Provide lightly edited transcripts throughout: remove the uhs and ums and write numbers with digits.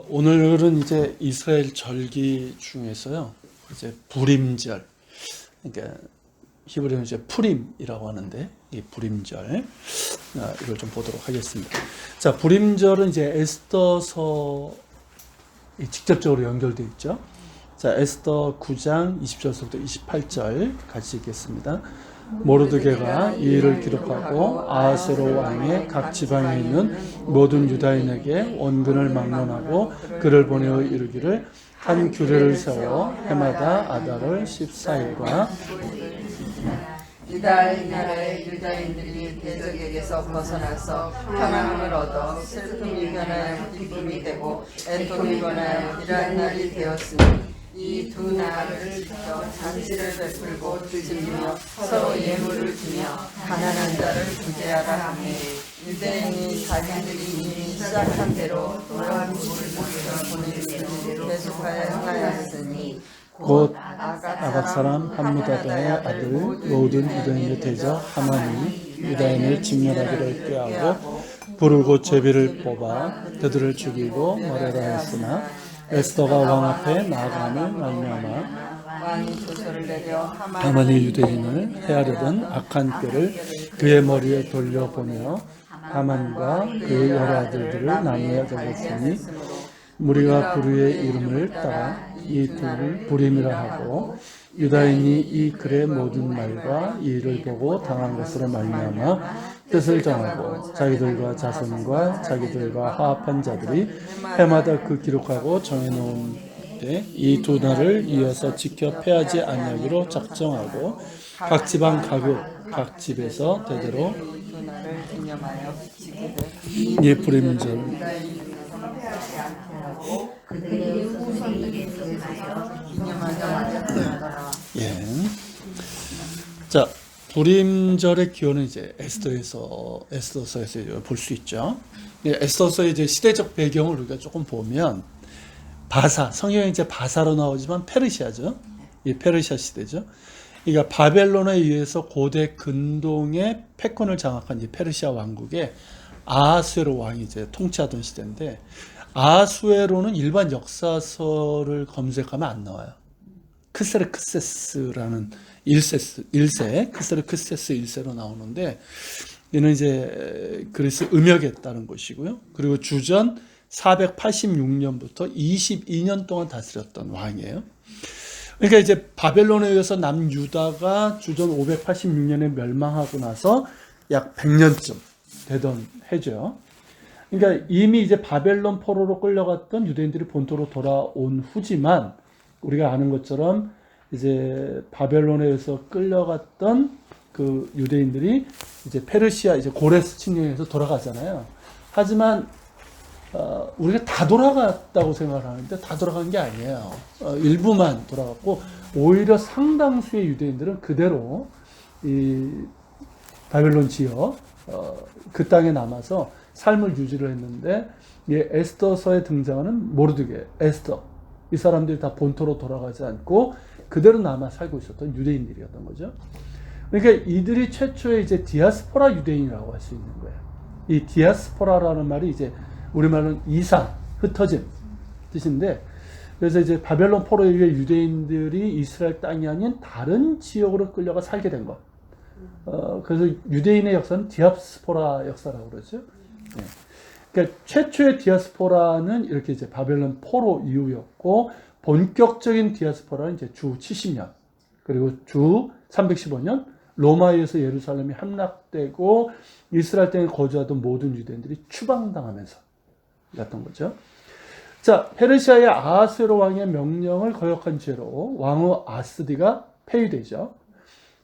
오늘은 이제 이스라엘 절기 중에서요, 이제 부림절, 그러니까 히브리어는 이제 푸림이라고 하는데, 이 부림절, 이걸 좀 보도록 하겠습니다. 자, 부림절은 이제 에스더서 직접적으로 연결되어 있죠. 자, 에스더 9장 20절부터 28절 같이 읽겠습니다. 모르드게가 이 일을 기록하고 아하스웨로 왕의 각 지방에 있는 모든 유다인에게 원근을 막론하고 그를 보내어 이르기를 한 규례를 세워 해마다 아달을 14일과 이달 나라의 유다인들이 대적에게서 벗어나서 평안함을 얻어 슬픔이 변하여 기쁨이 되고 애통이 변하여 일한 날이 되었으니 이 두 날을 지켜 잔치를 베풀고 즐기며 서로 예물을 주며 가난한 자를 구제하라 하니 유대인이 자기들이 이미 시작한 대로 돌아온 집을 보내기를 계속하여 행하였으니 곧 아각 사람 함무다다의 아들 모든 유다인의 대적 하만이 유다인을 진멸하기로 꾀하고 부르고 제비를 뽑아 그들을 죽이고 머레라 했으나 에스더가 왕 앞에 나아감을 말미암아 왕이 조서를 내려 하만이 유대인을 헤아르던 악한 꾀를 그의 머리에 돌려보내어 하만과 그의 여러 아들들을 나누어 적었으니 무리가 부르의 이름을 따라 이 둘을 부림이라 하고 유다인이 이 글의 모든 말과 이 일을 보고 당한 것으로 말미암아 뜻을 정하고 자기들과 자손과 자기들과 화합한 자들이 해마다 그 기록하고 정해놓은 때 이 두 날을 이어서 지켜 패하지 아니하기로 작정하고 각 지방 각 집에서 대대로 두 날을 기념하여 지키되 이 부림절 그들의 후손들이 기억하여 기념하여 예. 자, 부림절의 기원은 이제 에스더서에서 볼 수 있죠. 에스더서의 이제 시대적 배경을 우리가 조금 보면 성경에 이제 바사로 나오지만 페르시아죠. 이 페르시아 시대죠. 그러니까 바벨론에 의해서 고대 근동의 패권을 장악한 이 페르시아 왕국에 아하수에로 왕이 이제 통치하던 시대인데 아하수에로는 일반 역사서를 검색하면 안 나와요. 크세르크세스라는 1세 크세르크세스 1세로 나오는데 이는 이제 그리스 음역에 따른 것이고요. 그리고 주전 486년부터 22년 동안 다스렸던 왕이에요. 그러니까 이제 바벨론에 의해서 남유다가 주전 586년에 멸망하고 나서 약 100년쯤 되던 해죠. 그러니까 이미 이제 바벨론 포로로 끌려갔던 유대인들이 본토로 돌아온 후지만 우리가 아는 것처럼 이제 바벨론에 의해서 끌려갔던 그 유대인들이 이제 페르시아 이제 고레스 칙령에서 돌아가잖아요. 하지만 우리가 다 돌아갔다고 생각을 하는데 다 돌아간 게 아니에요. 일부만 돌아갔고 오히려 상당수의 유대인들은 그대로 이 바벨론 지역 그 땅에 남아서 삶을 유지를 했는데 이 에스더서에 등장하는 모르드게, 에스더 이 사람들이 다 본토로 돌아가지 않고 그대로 남아 살고 있었던 유대인들이었던 거죠. 그러니까 이들이 최초의 이제 디아스포라 유대인이라고 할 수 있는 거예요. 이 디아스포라라는 말이 이제 우리말로는 이산, 흩어진 뜻인데 그래서 이제 바벨론 포로에 의해 유대인들이 이스라엘 땅이 아닌 다른 지역으로 끌려가 살게 된 것. 그래서 유대인의 역사는 디아스포라 역사라고 그러죠. 네. 그러니까 최초의 디아스포라는 이렇게 이제 바벨론 포로 이후였고 본격적인 디아스포라는 이제 주 70년 그리고 주 315년 로마에서 예루살렘이 함락되고 이스라엘 땅에 거주하던 모든 유대인들이 추방당하면서 였던 거죠. 자, 페르시아의 아하스웨로 왕의 명령을 거역한 죄로 왕후 아스디가 폐위되죠.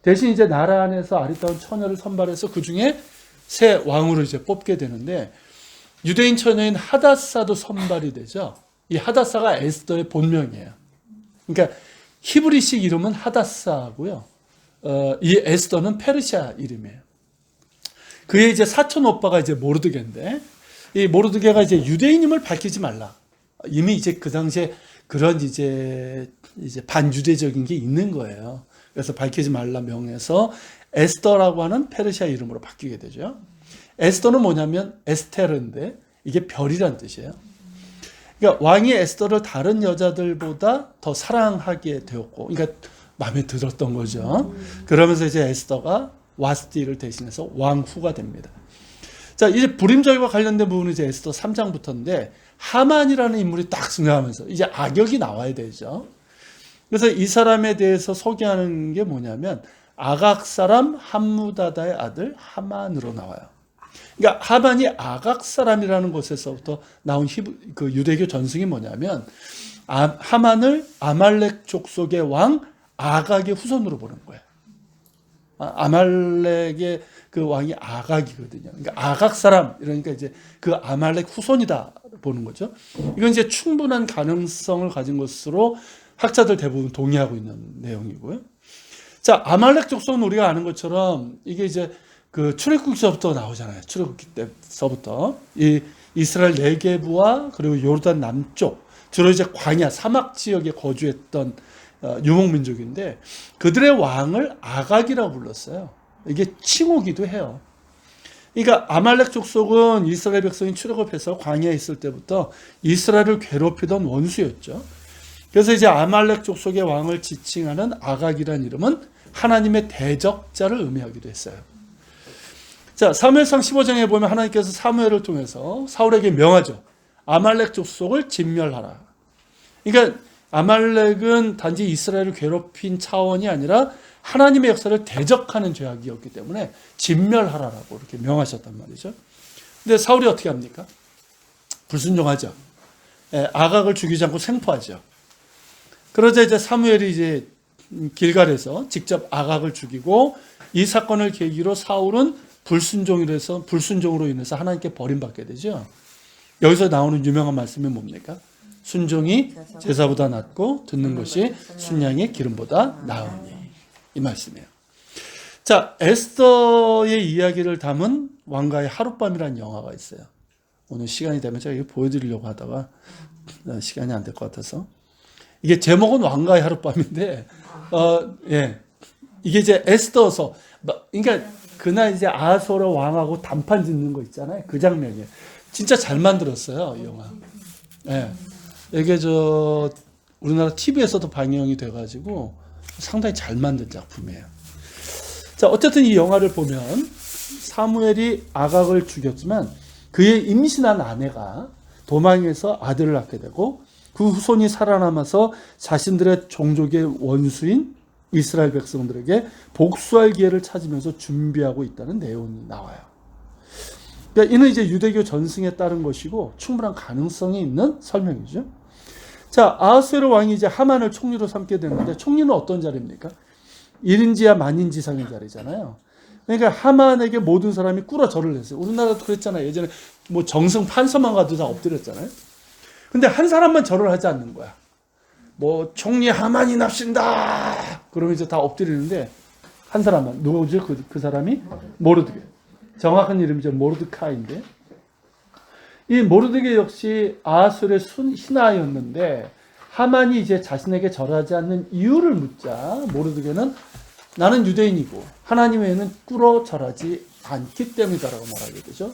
대신 이제 나라 안에서 아리따운 처녀를 선발해서 그 중에 새 왕후를 이제 뽑게 되는데 유대인 처녀인 하다사도 선발이 되죠. 이 하다사가 에스더의 본명이에요. 그러니까 히브리식 이름은 하다사고요. 이 에스더는 페르시아 이름이에요. 그의 이제 사촌 오빠가 이제 모르드게인데 이 모르드게가 이제 유대인임을 밝히지 말라. 이미 이제 그 당시에 그런 이제 반유대적인 게 있는 거예요. 그래서 밝히지 말라 명해서 에스더라고 하는 페르시아 이름으로 바뀌게 되죠. 에스더는 뭐냐면 에스테르인데 이게 별이란 뜻이에요. 그러니까 왕이 에스더를 다른 여자들보다 더 사랑하게 되었고, 그러니까 마음에 들었던 거죠. 그러면서 이제 에스더가 와스티를 대신해서 왕후가 됩니다. 자, 이제 불임절과 관련된 부분은 이제 에스더 3장부터인데 하만이라는 인물이 딱 등장하면서 이제 악역이 나와야 되죠. 그래서 이 사람에 대해서 소개하는 게 뭐냐면 아각 사람 함무다다의 아들 하만으로 나와요. 그러니까 하만이 아각 사람이라는 곳에서부터 나온 그 유대교 전승이 뭐냐면 하만을 아말렉 족속의 왕 아각의 후손으로 보는 거예요. 아말렉의 그 왕이 아각이거든요. 그러니까 아각 사람, 이러니까 이제 그 아말렉 후손이다 보는 거죠. 이건 이제 충분한 가능성을 가진 것으로 학자들 대부분 동의하고 있는 내용이고요. 자, 아말렉 족속은 우리가 아는 것처럼 이게 이제 그 출애굽기서부터 나오잖아요. 출애굽기 때서부터 이 이스라엘 네게부와 그리고 요르단 남쪽, 주로 이제 광야 사막 지역에 거주했던 유목민족인데 그들의 왕을 아각이라고 불렀어요. 이게 칭호기도 해요. 그러니까 아말렉 족속은 이스라엘 백성이 출애굽해서 광야에 있을 때부터 이스라엘을 괴롭히던 원수였죠. 그래서 이제 아말렉 족속의 왕을 지칭하는 아각이라는 이름은 하나님의 대적자를 의미하기도 했어요. 자, 사무엘상 15장에 보면 하나님께서 사무엘을 통해서 사울에게 명하죠. 아말렉 족속을 진멸하라. 그러니까 아말렉은 단지 이스라엘을 괴롭힌 차원이 아니라 하나님의 역사를 대적하는 죄악이었기 때문에 진멸하라라고 이렇게 명하셨단 말이죠. 근데 사울이 어떻게 합니까? 불순종하죠. 아각을 죽이지 않고 생포하죠. 그러자 이제 사무엘이 이제 길갈에서 직접 아각을 죽이고 이 사건을 계기로 사울은 불순종으로 인해서 하나님께 버림받게 되죠. 여기서 나오는 유명한 말씀이 뭡니까? 순종이 제사보다 낫고 듣는 것이 순양의 기름보다 나으니. 이 말씀이에요. 자, 에스더의 이야기를 담은 왕가의 하룻밤이라는 영화가 있어요. 오늘 시간이 되면 제가 이거 보여드리려고 하다가 시간이 안 될 것 같아서. 이게 제목은 왕가의 하룻밤인데, 예. 이게 이제 에스더서, 그러니까 그날 이제 아하수에로 왕하고 단판 짓는 거 있잖아요. 그 장면이에요. 진짜 잘 만들었어요, 이 영화. 예. 이게 우리나라 TV에서도 방영이 돼가지고 상당히 잘 만든 작품이에요. 자, 어쨌든 이 영화를 보면 사무엘이 아각을 죽였지만 그의 임신한 아내가 도망해서 아들을 낳게 되고 그 후손이 살아남아서 자신들의 종족의 원수인 이스라엘 백성들에게 복수할 기회를 찾으면서 준비하고 있다는 내용이 나와요. 그러니까 이는 이제 유대교 전승에 따른 것이고 충분한 가능성이 있는 설명이죠. 자, 아하수에로 왕이 이제 하만을 총리로 삼게 되는데 총리는 어떤 자리입니까? 1인지야 만인지상의 자리잖아요. 그러니까 하만에게 모든 사람이 꿇어 절을 했어요. 우리나라도 그랬잖아요. 예전에 뭐 정승 판서만 가도 다 엎드렸잖아요. 근데 한 사람만 절을 하지 않는 거야. 뭐 총리 하만이 납신다. 그러면 이제 다 엎드리는데 한 사람만. 누구죠? 그 사람이 모르드게. 정확한 이름이죠. 모르드카인데. 이 모르드게 역시 아하수의 신하였는데 하만이 이제 자신에게 절하지 않는 이유를 묻자 모르드게는 나는 유대인이고 하나님 외에는 꿇어 절하지 않기 때문이다라고 말하게 되죠.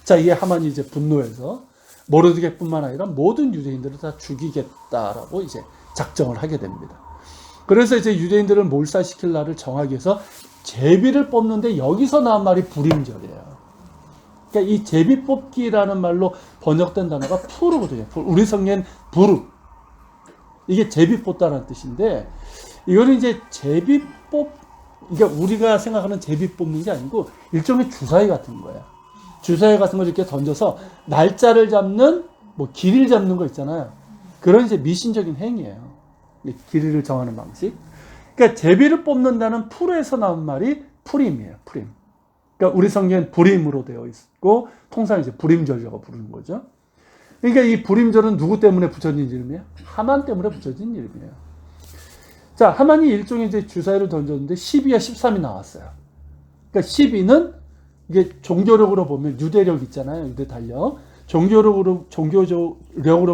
자, 이에 하만이 이제 분노해서 모르드게뿐만 아니라 모든 유대인들을 다 죽이겠다라고 이제 작정을 하게 됩니다. 그래서 이제 유대인들을 몰살시킬 날을 정하기 위해서 제비를 뽑는데 여기서 나온 말이 불임절이에요. 그러니까 이 제비 뽑기라는 말로 번역된 단어가 푸르거든요. 우리 성경엔 부르. 이게 제비 뽑다라는 뜻인데 이거는 이제 그러니까 우리가 생각하는 제비 뽑는 게 아니고 일종의 주사위 같은 거예요. 주사위 같은 걸 이렇게 던져서 날짜를 잡는 뭐 길이를 잡는 거 있잖아요. 그런 이제 미신적인 행위예요. 길이를 정하는 방식. 그러니까 제비를 뽑는다는 풀에서 나온 말이 프림이에요. 프림. 그러니까 우리 성경엔 불임으로 되어 있고 통상 이제 불임절이라고 부르는 거죠. 그러니까 이 불임절은 누구 때문에 붙여진 이름이에요? 하만 때문에 붙여진 이름이에요. 자, 하만이 일종의 이제 주사위를 던졌는데 12와 13이 나왔어요. 그러니까 12는 이게 종교력으로 보면 유대력 있잖아요. 유대 달력. 종교력으로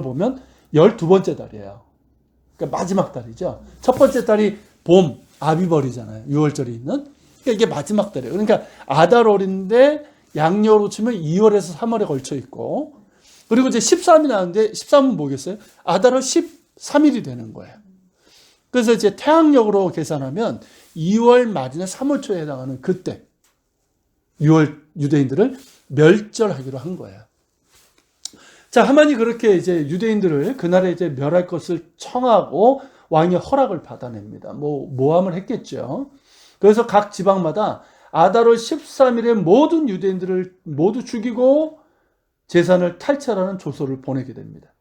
보면 12번째 달이에요. 그러니까 마지막 달이죠. 첫 번째 달이 봄, 아비벌이잖아요. 6월절이 있는. 그러니까 이게 마지막 달이에요. 그러니까 아달월인데 양력으로 치면 2월에서 3월에 걸쳐 있고 그리고 이제 13이 나왔는데 13은 뭐겠어요? 아달월 13일이 되는 거예요. 그래서 이제 태양력으로 계산하면 2월 말이나 3월 초에 해당하는 그때 6월 유대인들을 멸절하기로 한 거예요. 자, 하만이 그렇게 이제 유대인들을 그날에 이제 멸할 것을 청하고 왕의 허락을 받아냅니다. 모함을 했겠죠. 그래서 각 지방마다 아달월 13일에 모든 유대인들을 모두 죽이고 재산을 탈취하라는 조서를 보내게 됩니다.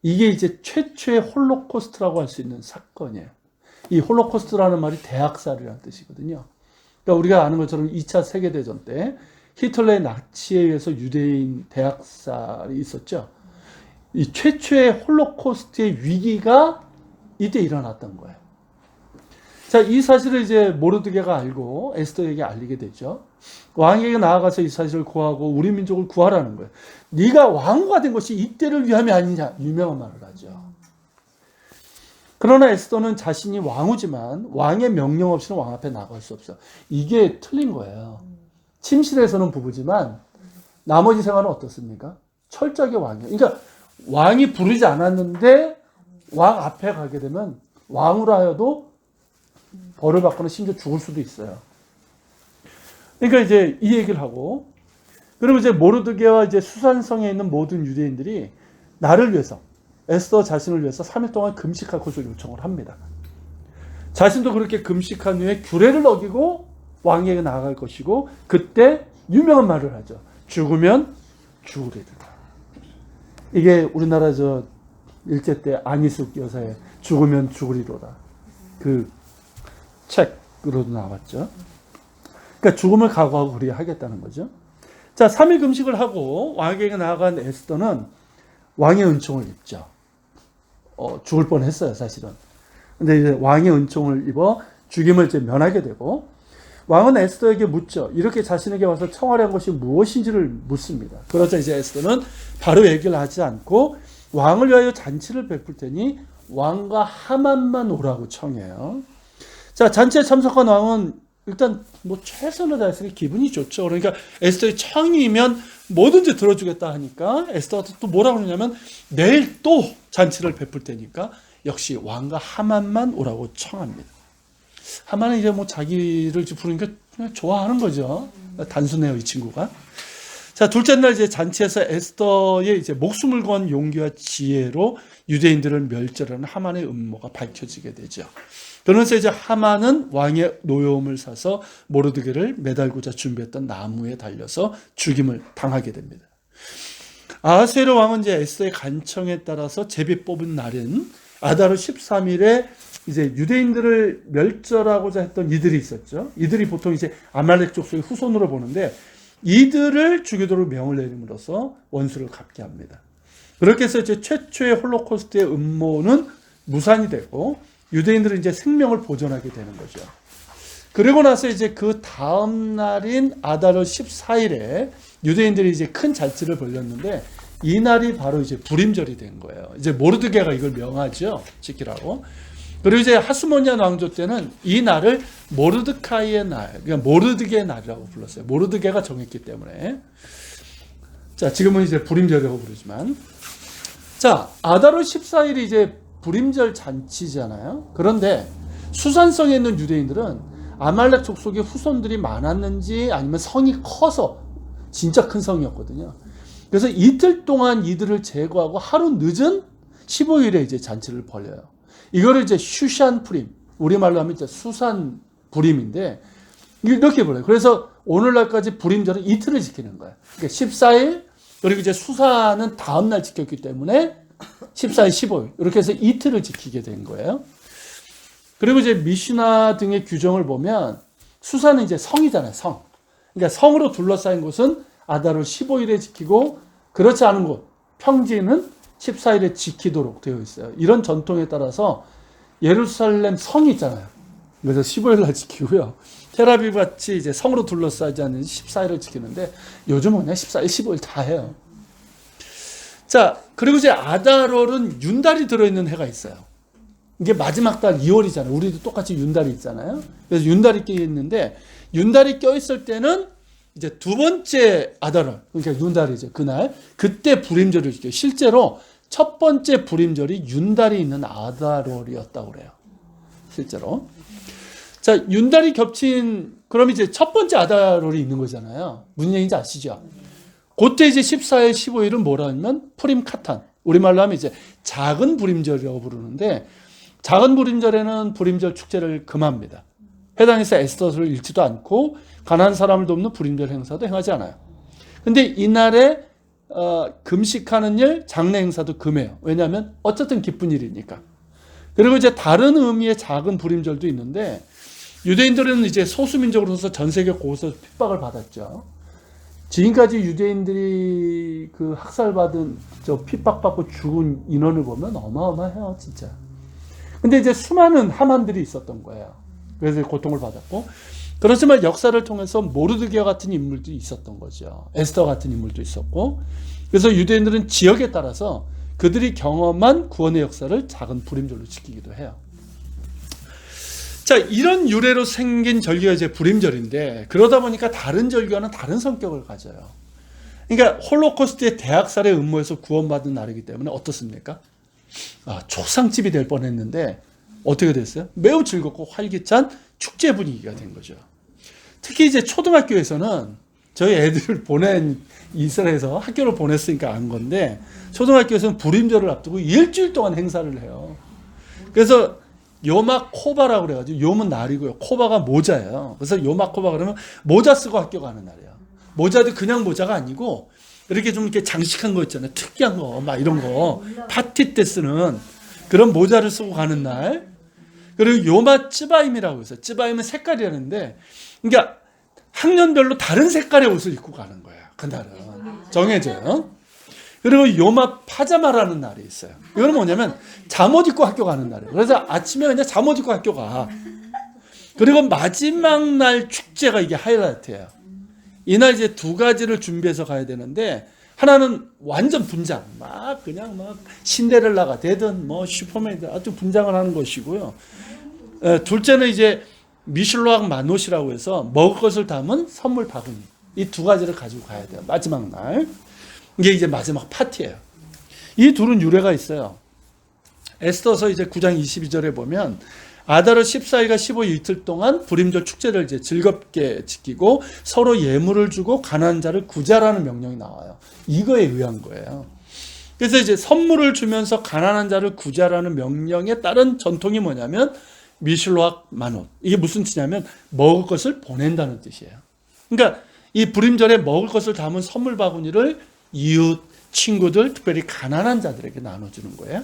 이게 이제 최초의 홀로코스트라고 할 수 있는 사건이에요. 이 홀로코스트라는 말이 대학살이라는 뜻이거든요. 그러니까 우리가 아는 것처럼 2차 세계대전 때 히틀러의 나치에 의해서 유대인 대학살이 있었죠. 이 최초의 홀로코스트의 위기가 이때 일어났던 거예요. 자, 이 사실을 이제 모르드게가 알고 에스더에게 알리게 되죠. 왕에게 나아가서 이 사실을 고하고 우리 민족을 구하라는 거예요. 네가 왕후가 된 것이 이때를 위함이 아니냐, 유명한 말을 하죠. 그러나 에스더는 자신이 왕후지만 왕의 명령 없이는 왕 앞에 나갈 수 없어. 이게 틀린 거예요. 침실에서는 부부지만 나머지 생활은 어떻습니까? 철저하게 왕이에요. 그러니까 왕이 부르지 않았는데 왕 앞에 가게 되면 왕후라 하여도 벌을 받거나 심지어 죽을 수도 있어요. 그러니까 이제 이 얘기를 하고, 그리고 이제 모르드게와 이제 수산성에 있는 모든 유대인들이 나를 위해서, 에스더 자신을 위해서 3일 동안 금식할 것을 요청을 합니다. 자신도 그렇게 금식한 후에 규례를 어기고 왕에게 나아갈 것이고, 그때 유명한 말을 하죠. 죽으면 죽으리라. 이게 우리나라 일제 때 안희숙 여사의 죽으면 죽으리로다. 그 책으로도 나왔죠. 그러니까 죽음을 각오하고 그리 하겠다는 거죠. 자, 3일 금식을 하고 왕에게 나아간 에스더는 왕의 은총을 입죠. 죽을 뻔했어요, 사실은. 근데 이제 왕의 은총을 입어 죽임을 이제 면하게 되고, 왕은 에스더에게 묻죠. 이렇게 자신에게 와서 청하려는 것이 무엇인지를 묻습니다. 그러자 이제 에스더는 바로 얘기를 하지 않고 왕을 위하여 잔치를 베풀 테니 왕과 하만만 오라고 청해요. 자, 잔치에 참석한 왕은 일단 최선을 다했으니 기분이 좋죠. 그러니까 에스더의 청이면 뭐든지 들어주겠다 하니까 에스더가 또 뭐라고 그러냐면 내일 또 잔치를 베풀 테니까 역시 왕과 하만만 오라고 청합니다. 하만은 이제 자기를 부르니까 그냥 좋아하는 거죠. 단순해요, 이 친구가. 자, 둘째 날 이제 잔치에서 에스더의 이제 목숨을 건 용기와 지혜로 유대인들을 멸절하는 하만의 음모가 밝혀지게 되죠. 그러면서 이제 하만은 왕의 노여움을 사서 모르드게를 매달고자 준비했던 나무에 달려서 죽임을 당하게 됩니다. 아하스웨로 왕은 이제 에스더의 간청에 따라서 제비 뽑은 날인 아달월 13일에 이제 유대인들을 멸절하고자 했던 이들이 있었죠. 이들이 보통 이제 아말렉 족속의 후손으로 보는데 이들을 죽이도록 명을 내림으로써 원수를 갚게 합니다. 그렇게 해서 이제 최초의 홀로코스트의 음모는 무산이 되고 유대인들은 이제 생명을 보존하게 되는 거죠. 그리고 나서 이제 그 다음 날인 아달월 14일에 유대인들이 이제 큰 잔치를 벌였는데 이 날이 바로 이제 불임절이 된 거예요. 이제 모르드게가 이걸 명하죠, 지키라고. 그리고 이제 하스모니안 왕조 때는 이 날을 모르드카이의 날, 그러니까 모르드게의 날이라고 불렀어요. 모르드게가 정했기 때문에. 자, 지금은 이제 불임절이라고 부르지만. 자, 아달월 14일이 이제 불임절 잔치잖아요. 그런데 수산성에 있는 유대인들은 아말렉 족속의 후손들이 많았는지 아니면 성이 커서 진짜 큰 성이었거든요. 그래서 이틀 동안 이들을 제거하고 하루 늦은 15일에 이제 잔치를 벌여요. 이거를 이제 슈샨 프림, 우리말로 하면 이제 수산 불임인데 이렇게 불러요. 그래서 오늘날까지 불임절은 이틀을 지키는 거예요. 그러니까 14일, 그리고 이제 수산은 다음날 지켰기 때문에 14일, 15일 이렇게 해서 이틀을 지키게 된 거예요. 그리고 이제 미시나 등의 규정을 보면 수산은 이제 성이잖아요, 성. 그러니까 성으로 둘러싸인 곳은 아달월 15일에 지키고 그렇지 않은 곳, 평지는 14일에 지키도록 되어 있어요. 이런 전통에 따라서 예루살렘 성이 있잖아요. 그래서 15일 날 지키고요. 텔아비브 같이 이제 성으로 둘러싸지 않는 14일을 지키는데 요즘은 그냥 14일, 15일 다 해요. 자, 그리고 이제 아달월은 윤달이 들어있는 해가 있어요. 이게 마지막 달 2월이잖아요. 우리도 똑같이 윤달이 있잖아요. 그래서 윤달이 껴 있는데 윤달이 껴 있을 때는 이제 두 번째 아달월, 그러니까 윤달이죠. 그날 그때 불임절을 지켜요. 실제로 첫 번째 불임절이 윤달이 있는 아달월이었다고 그래요. 실제로. 자, 윤달이 겹친 그럼 이제 첫 번째 아달월이 있는 거잖아요. 무슨 얘기인지 아시죠? 그때 이제 14일, 15일은 뭐라 하면 푸림 카탄. 우리말로 하면 이제 작은 불임절이라고 부르는데 작은 불임절에는 불임절 축제를 금합니다. 회당에서 에스더서를 읽지도 않고 가난한 사람을 돕는 불임절 행사도 행하지 않아요. 근데 이날에 금식하는 일, 장례 행사도 금해요. 왜냐하면 어쨌든 기쁜 일이니까. 그리고 이제 다른 의미의 작은 불임절도 있는데 유대인들은 이제 소수민족으로서 전 세계 곳에서 핍박을 받았죠. 지금까지 유대인들이 그 학살받은 핍박받고 죽은 인원을 보면 어마어마해요, 진짜. 근데 이제 수많은 하만들이 있었던 거예요. 그래서 고통을 받았고, 그렇지만 역사를 통해서 모르드게와 같은 인물도 있었던 거죠. 에스더 같은 인물도 있었고, 그래서 유대인들은 지역에 따라서 그들이 경험한 구원의 역사를 작은 불임절로 지키기도 해요. 자, 이런 유래로 생긴 절기가 이제 불임절인데, 그러다 보니까 다른 절기와는 다른 성격을 가져요. 그러니까 홀로코스트의 대학살의 음모에서 구원받은 날이기 때문에 어떻습니까? 초상집이 될 뻔했는데 어떻게 됐어요? 매우 즐겁고 활기찬 축제 분위기가 된 거죠. 특히 이제 초등학교에서는 저희 애들을 이스라엘에서 학교를 보냈으니까 안 건데, 초등학교에서는 불임절을 앞두고 일주일 동안 행사를 해요. 그래서 요마 코바라고 그래가지고, 요은 날이고요, 코바가 모자예요. 그래서 요마 코바 그러면 모자 쓰고 학교 가는 날이에요. 모자도 그냥 모자가 아니고 이렇게 좀 이렇게 장식한 거 있잖아요. 특이한 거, 막 이런 거, 파티 때 쓰는 그런 모자를 쓰고 가는 날. 그리고 요마 쯔바임이라고 해서, 쯔바임은 색깔이라는데, 그러니까 학년별로 다른 색깔의 옷을 입고 가는 거예요. 그날은 정해져요. 그리고 요마 파자마라는 날이 있어요. 이거는 뭐냐면 잠옷 입고 학교 가는 날이에요. 그래서 아침에 그냥 잠옷 입고 학교 가. 그리고 마지막 날 축제가 이게 하이라이트예요. 이날 이제 두 가지를 준비해서 가야 되는데, 하나는 완전 분장, 그냥 신데렐라가 되든 슈퍼맨이든 아주 분장을 하는 것이고요. 둘째는 이제 미슐로악 마노시라고 해서 먹을 것을 담은 선물 바구니. 이 두 가지를 가지고 가야 돼요. 마지막 날. 이게 이제 마지막 파티예요. 이 둘은 유래가 있어요. 에스더서 이제 9장 22절에 보면 아달월 14일과 15일 이틀 동안 불임절 축제를 이제 즐겁게 지키고 서로 예물을 주고 가난한 자를 구제하라는 명령이 나와요. 이거에 의한 거예요. 그래서 이제 선물을 주면서 가난한 자를 구제하라는 명령에 따른 전통이 뭐냐면 미슐로악 마논. 이게 무슨 뜻이냐면 먹을 것을 보낸다는 뜻이에요. 그러니까 이 불임절에 먹을 것을 담은 선물 바구니를 이웃, 친구들, 특별히 가난한 자들에게 나눠주는 거예요.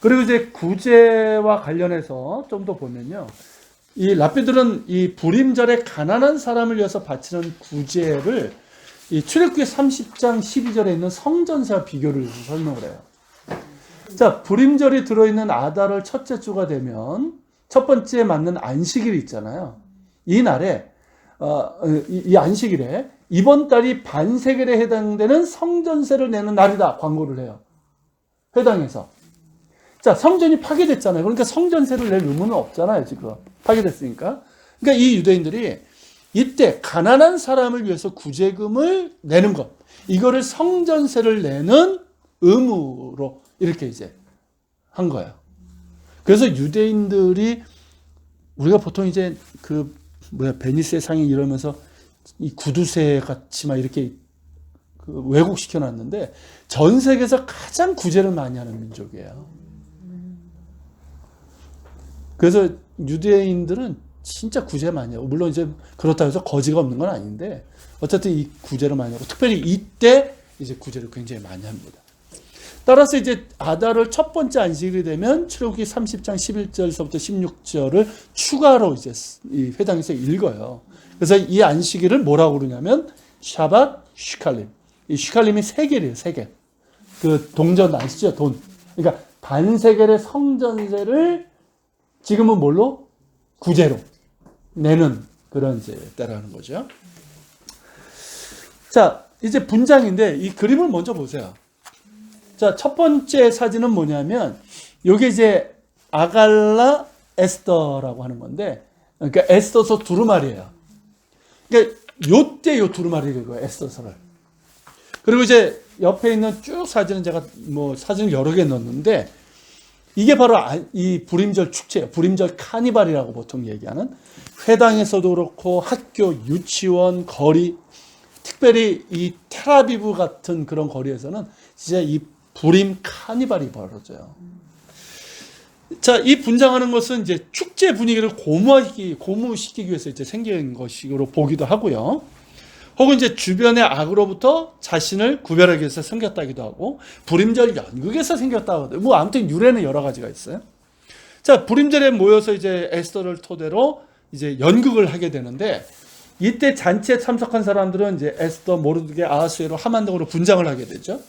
그리고 이제 구제와 관련해서 좀 더 보면요. 이 랍비들은 이 불임절에 가난한 사람을 위해서 바치는 구제를 이 출애굽기 30장 12절에 있는 성전세와 비교를 해서 설명을 해요. 자, 불임절이 들어있는 아달월 첫째 주가 되면 첫 번째 맞는 안식일이 있잖아요. 이 날에 이 안식일에 이번 달이 반세겔에 해당되는 성전세를 내는 날이다 광고를 해요. 회당에서. 자, 성전이 파괴됐잖아요. 그러니까 성전세를 낼 의무는 없잖아요, 지금. 파괴됐으니까. 그러니까 이 유대인들이 이때 가난한 사람을 위해서 구제금을 내는 것, 이거를 성전세를 내는 의무로 이렇게 이제 한 거예요. 그래서 유대인들이 우리가 보통 이제 베니스의 상인 이러면서 이 구두쇠 같이 막 이렇게 왜곡시켜 놨는데 전 세계에서 가장 구제를 많이 하는 민족이에요. 그래서 유대인들은 진짜 구제 많이 하고, 물론 이제 그렇다고 해서 거지가 없는 건 아닌데 어쨌든 이 구제를 많이 하고, 특별히 이때 이제 구제를 굉장히 많이 합니다. 따라서 이제 아달월 첫 번째 안식일이 되면 출애굽기 30장 11절서부터 16절을 추가로 이제 이 회당에서 읽어요. 그래서 이 안식일을 뭐라고 그러냐면 샤밧 슈칼림. 이 슈칼림이 세겔이에요, 세겔. 그 동전 아시죠? 돈. 그러니까 반세겔의 성전세를 지금은 뭘로? 구제로 내는 그런 이제 때라는 거죠. 자, 이제 분장인데 이 그림을 먼저 보세요. 자, 첫 번째 사진은 뭐냐면 이게 이제 아갈라 에스더라고 하는 건데, 그러니까 에스더서 두루마리예요. 그러니까 요때 요 두루마리 읽어요. 에스더서를. 그리고 이제 옆에 있는 쭉 사진은 제가 뭐 사진 여러 개 넣었는데 이게 바로 이 불임절 축제예요. 불임절 카니발이라고 보통 얘기하는 회당에서도 그렇고 학교, 유치원, 거리, 특별히 이 텔아비브 같은 그런 거리에서는 진짜 이 불임 카니발이 벌어져요. 자, 이 분장하는 것은 이제 축제 분위기를 고무시키기 위해서 이제 생긴 것으로 보기도 하고요. 혹은 이제 주변의 악으로부터 자신을 구별하기 위해서 생겼다기도 하고, 불임절 연극에서 생겼다고 하고, 뭐 아무튼 유래는 여러 가지가 있어요. 자, 불임절에 모여서 이제 에스더를 토대로 이제 연극을 하게 되는데, 이때 잔치에 참석한 사람들은 이제 에스더, 모르드게, 아하수에로, 하만 등으로 분장을 하게 되죠.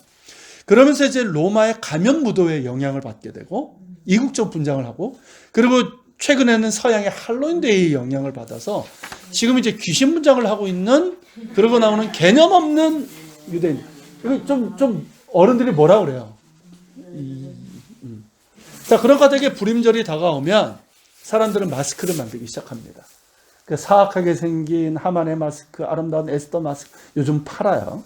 그러면서 이제 로마의 가면 무도의 영향을 받게 되고, 이국적 분장을 하고, 그리고 최근에는 서양의 할로윈데이의 영향을 받아서 지금 이제 귀신 분장을 하고 있는, 그러고 나오는 개념 없는 유대인. 이거 좀 어른들이 뭐라 그래요? 자, 그런 가닥에 불임절이 다가오면 사람들은 마스크를 만들기 시작합니다. 그 사악하게 생긴 하만의 마스크, 아름다운 에스더 마스크, 요즘 팔아요.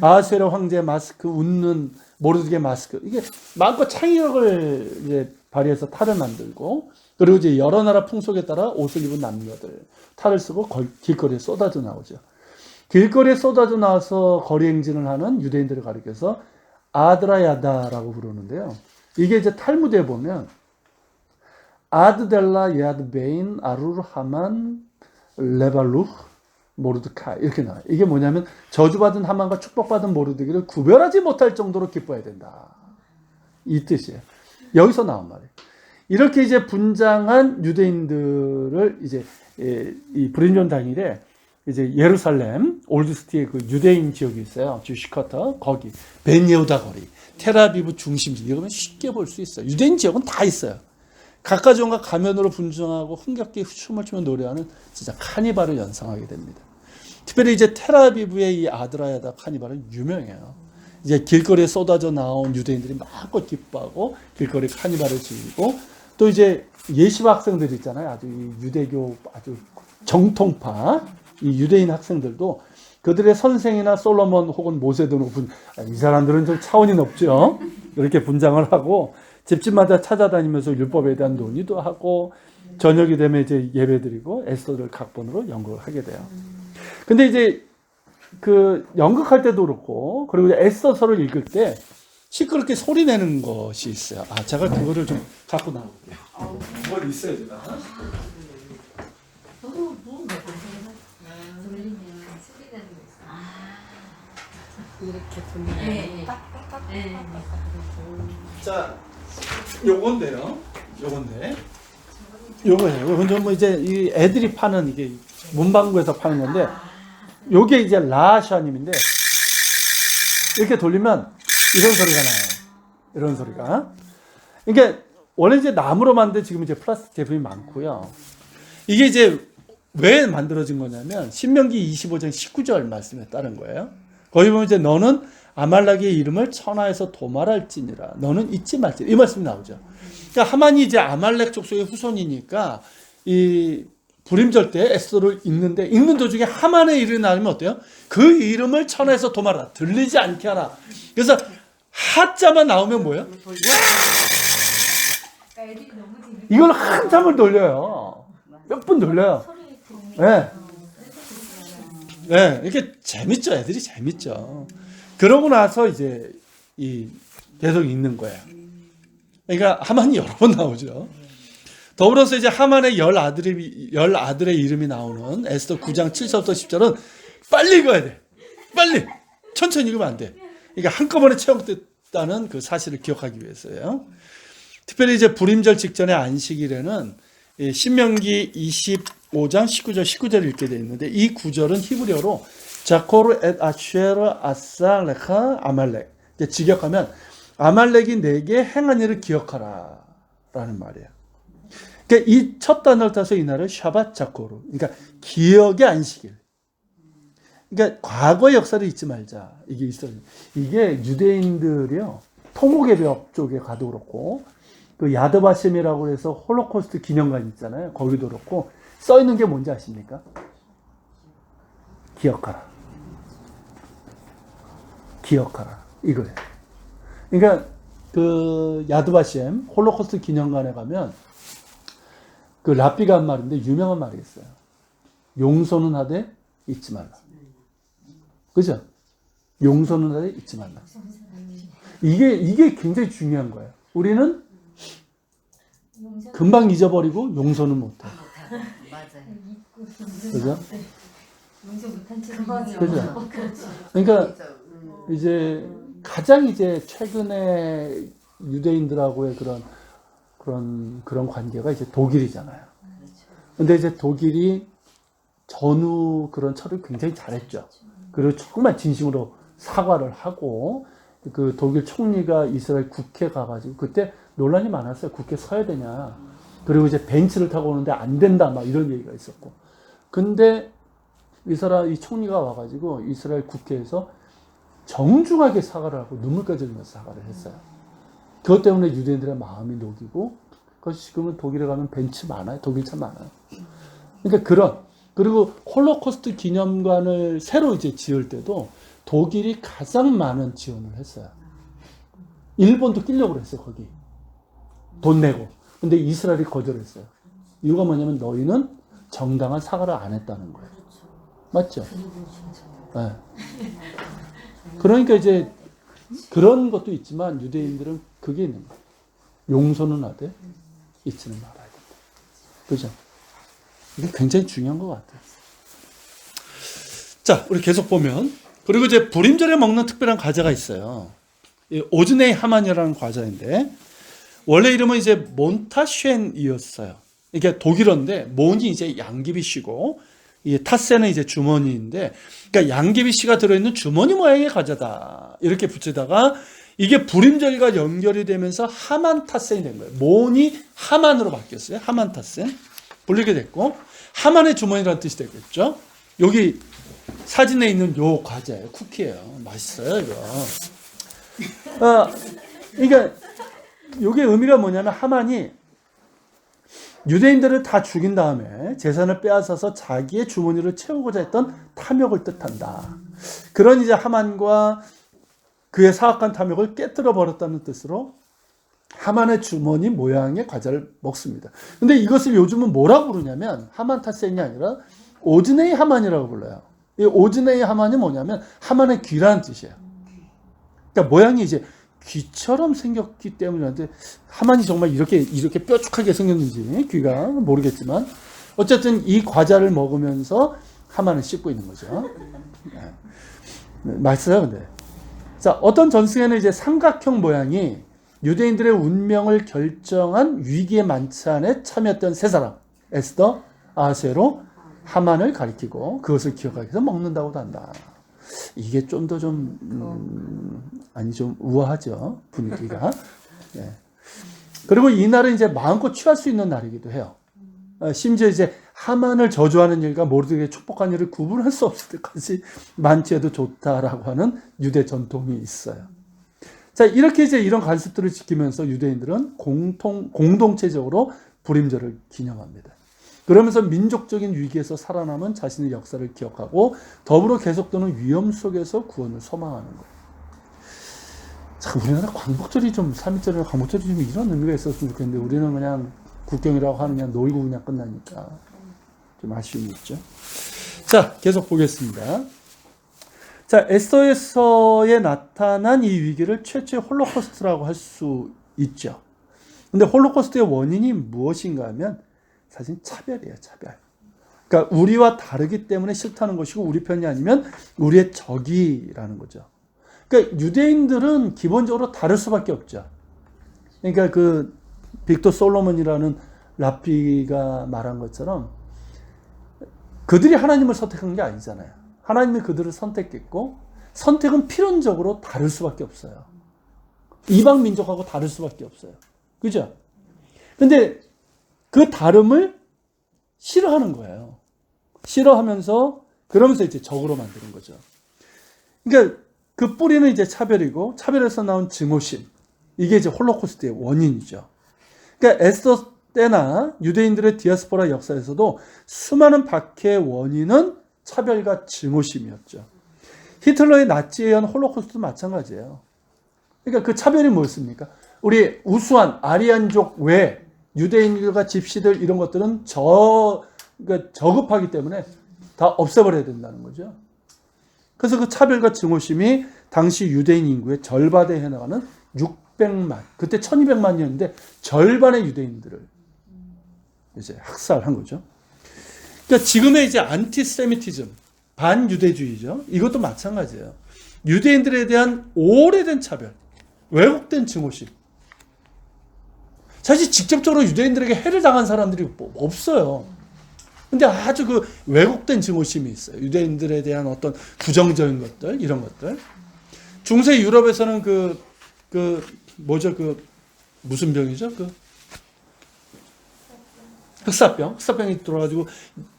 아하수에로 황제 마스크, 웃는 모르드게 마스크. 이게 마음껏 창의력을 이제 발휘해서 탈을 만들고, 그리고 이제 여러 나라 풍속에 따라 옷을 입은 남녀들 탈을 쓰고 길거리에 쏟아져 나오죠. 길거리에 쏟아져 나와서 거리 행진을 하는 유대인들을 가리켜서 아드라야다라고 부르는데요. 이게 이제 탈무드에 보면 아드델라 야드베인 아루르 하만 레발루흐 모르드카 이렇게 나와요. 이게 뭐냐면 저주받은 하만과 축복받은 모르드기를 구별하지 못할 정도로 기뻐해야 된다. 이 뜻이에요. 여기서 나온 말이에요. 이렇게 이제 분장한 유대인들을 이제 이 불임절 당일에 이제 예루살렘 올드시티의 그 유대인 지역이 있어요. 주시커터 거기 벤예후다 거리, 텔아비브 중심지 이거는 쉽게 볼 수 있어요. 유대인 지역은 다 있어요. 각가정과 가면으로 분장하고 흥겹게 춤을 추며 노래하는 진짜 카니발을 연상하게 됩니다. 특별히 이제 텔아비브의 이 아드라야다 카니발은 유명해요. 이제 길거리에 쏟아져 나온 유대인들이 마음껏 기뻐하고 길거리 카니발을 즐기고, 또 이제 예시바 학생들 있잖아요. 아주 이 유대교 아주 정통파 이 유대인 학생들도 그들의 선생이나 솔로몬 혹은 모세 등 이 사람들은 좀 차원이 높죠. 이렇게 분장을 하고 집집마다 찾아다니면서 율법에 대한 논의도 하고, 저녁이 되면 이제 예배드리고 에스더를 각본으로 연극을 하게 돼요. 근데 이제 그 연극할 때도 그렇고, 그리고 에스더서를 읽을 때 시끄럽게 소리 내는 것이 있어요. 아, 제가 그거를 좀 갖고 나올게요. 뭘 있어요, 제가. 이렇게 분리해. 자, 요건데요. 요거예요. 요건 좀 뭐 이제 이 애들이 파는 이게 문방구에서 파는 건데, 요게 이제 라샤님인데 이렇게 돌리면 이런 소리가 나요. 이런 소리가. 그러니까 원래 이제 나무로 만든 지금 이제 플라스틱 제품이 많고요. 이게 이제 왜 만들어진 거냐면 신명기 25장 19절 말씀에 따른 거예요. 거기 보면 이제 너는 아말렉의 이름을 천하에서 도말할지니라. 너는 잊지 말지니라. 이 말씀이 나오죠. 그러니까 하만이 이제 아말렉 족속의 후손이니까 이 불임절 때 에스더를 읽는 도중에 하만의 이름이 나오면 어때요? 그 이름을 천하에서 도말하라. 들리지 않게 하라. 그래서 하자만 나오면 뭐예요? 이걸 한참을 돌려요. 몇 분 돌려요. 네. 네, 이렇게 재밌죠. 애들이 재밌죠. 그러고 나서 이제 계속 읽는 거예요. 그러니까 하만이 여러 번 나오죠. 더불어서 이제 하만의 열 아들의 이름이 나오는 에스더 9장 7절부터 10절은 빨리 읽어야 돼. 빨리. 천천히 읽으면 안 돼. 그러니까 한꺼번에 채용됐다는 그 사실을 기억하기 위해서예요. 특별히 이제 불임절 직전의 안식일에는 신명기 25장 19절 읽게 되어 있는데, 이 구절은 히브리어로 자코르 엣 아쉐르 아사 레카 아말렉. 직역하면 아말렉이 내게 행한 일을 기억하라 라는 말이에요. 그러니까 이 첫 단어를 따서 이 날을 샤밧 자코르, 그러니까 기억의 안식일. 그러니까 과거의 역사를 잊지 말자. 이게 있어요. 이게 유대인들이요, 토목예배업 쪽에 가도 그렇고, 그 야드바심이라고 해서 홀로코스트 기념관 있잖아요. 거기도 그렇고 써 있는 게 뭔지 아십니까? 기억하라. 기억하라. 이거예요. 그러니까 그 야드바셴 홀로코스트 기념관에 가면 그 랍비가 한 말인데 유명한 말이 있어요. 용서는 하되 잊지 말라. 그죠? 용서는 하되 잊지 말라. 이게 굉장히 중요한 거예요. 우리는 금방 잊어버리고 용서는 못해. 맞아요. 그죠? 용서 못한 채 그죠? 그러니까 이제 가장 이제 최근에 유대인들하고의 그런 관계가 이제 독일이잖아요. 근데 이제 독일이 전후 그런 처리를 굉장히 잘했죠. 그리고 정말 진심으로 사과를 하고 그 독일 총리가 이스라엘 국회 가가지고 그때 논란이 많았어요. 국회 서야 되냐. 그리고 이제 벤츠를 타고 오는데 안 된다 막 이런 얘기가 있었고. 근데 이 총리가 와가지고 이스라엘 국회에서 정중하게 사과를 하고 눈물까지 흘리면서 사과를 했어요. 그것 때문에 유대인들의 마음이 녹이고 그래서 지금은 독일에 가면 벤츠 많아요. 독일 차 많아요. 그러니까 그리고 홀로코스트 기념관을 새로 이제 지을 때도 독일이 가장 많은 지원을 했어요. 일본도 끼려고 했어요. 거기 돈 내고. 근데 이스라엘이 거절했어요. 이유가 뭐냐면 너희는 정당한 사과를 안 했다는 거예요. 맞죠? 네. 그러니까 이제 그런 것도 있지만 유대인들은 그게 있는 거예요. 용서는 하되 잊지는 말아야 된다. 그죠? 이게 굉장히 중요한 것 같아요. 자, 우리 계속 보면 그리고 이제 불임절에 먹는 특별한 과자가 있어요. 오즈네이 하만이라는 과자인데 원래 이름은 이제 몬타쉔이었어요. 이게 독일어인데 몬이 이제 양귀비씨고 이 타센은 이제 주머니인데 그러니까 양귀비씨가 들어있는 주머니 모양의 과자다. 이렇게 붙이다가 이게 불임절과 연결이 되면서 하만 타센이 된 거예요. 몬이 하만으로 바뀌었어요. 하만 타센. 불리게 됐고 하만의 주머니라는 뜻이 되겠죠. 여기 사진에 있는 요 과자예요. 쿠키예요. 맛있어요, 이거. 그러니까 이게 의미가 뭐냐면 하만이 유대인들을 다 죽인 다음에 재산을 빼앗아서 자기의 주머니를 채우고자 했던 탐욕을 뜻한다. 그런 이제 하만과 그의 사악한 탐욕을 깨뜨려 버렸다는 뜻으로 하만의 주머니 모양의 과자를 먹습니다. 근데 이것을 요즘은 뭐라고 부르냐면 하만 타센이 아니라 오즈네이 하만이라고 불러요. 이 오즈네이 하만이 뭐냐면 하만의 귀라는 뜻이에요. 그러니까 모양이 이제 귀처럼 생겼기 때문인데 하만이 정말 이렇게 뾰족하게 생겼는지 귀가 모르겠지만 어쨌든 이 과자를 먹으면서 하만을 씹고 있는 거죠. 네. 맛있어요, 근데. 자, 어떤 전승에는 이제 삼각형 모양이 유대인들의 운명을 결정한 위기의 만찬에 참여했던 세 사람, 에스더, 아하수에로, 하만을 가리키고 그것을 기억하기 위해서 먹는다고도 한다. 이게 좀 더 좀 우아하죠, 분위기가. 네. 그리고 이날은 이제 마음껏 취할 수 있는 날이기도 해요. 심지어 이제 하만을 저주하는 일과 모르드게의 축복한 일을 구분할 수 없을 때까지 만취해도 좋다라고 하는 유대 전통이 있어요. 자, 이렇게 이제 이런 관습들을 지키면서 유대인들은 공동체적으로 불임절을 기념합니다. 그러면서 민족적인 위기에서 살아남은 자신의 역사를 기억하고 더불어 계속되는 위험 속에서 구원을 소망하는 거예요. 참, 우리나라 광복절이 좀, 3.1절이나 광복절이 좀 이런 의미가 있었으면 좋겠는데 우리는 그냥 국경이라고 하는 그냥 놀고 그냥 끝나니까 좀 아쉬움이 있죠. 자, 계속 보겠습니다. 자, 에스더에서에 나타난 이 위기를 최초의 홀로코스트라고 할 수 있죠. 근데 홀로코스트의 원인이 무엇인가 하면 사실 차별이에요, 차별. 그러니까 우리와 다르기 때문에 싫다는 것이고 우리 편이 아니면 우리의 적이라는 거죠. 그러니까 유대인들은 기본적으로 다를 수밖에 없죠. 그러니까 그 빅터 솔로몬이라는 랍비가 말한 것처럼 그들이 하나님을 선택한 게 아니잖아요. 하나님이 그들을 선택했고 선택은 필연적으로 다를 수밖에 없어요. 이방 민족하고 다를 수밖에 없어요. 그죠? 근데 그 다름을 싫어하는 거예요. 싫어하면서 그러면서 이제 적으로 만드는 거죠. 그러니까 그 뿌리는 이제 차별이고 차별에서 나온 증오심. 이게 이제 홀로코스트의 원인이죠. 그러니까 에스더 때나 유대인들의 디아스포라 역사에서도 수많은 박해의 원인은 차별과 증오심이었죠. 히틀러의 나치에 의한 홀로코스트도 마찬가지예요. 그러니까 그 차별이 뭐였습니까? 우리 우수한 아리안족 외 유대인들과 집시들 이런 것들은 그러니까 저급하기 때문에 다 없애버려야 된다는 거죠. 그래서 그 차별과 증오심이 당시 유대인 인구의 절반에 해나가는 600만, 그때 1200만이었는데 절반의 유대인들을 이제 학살한 거죠. 그러니까 지금의 이제 안티세미티즘, 반유대주의죠. 이것도 마찬가지예요. 유대인들에 대한 오래된 차별, 왜곡된 증오심. 사실 직접적으로 유대인들에게 해를 당한 사람들이 없어요. 근데 아주 그 왜곡된 증오심이 있어요. 유대인들에 대한 어떤 부정적인 것들, 이런 것들. 중세 유럽에서는 무슨 병이죠? 흑사병이 들어가지고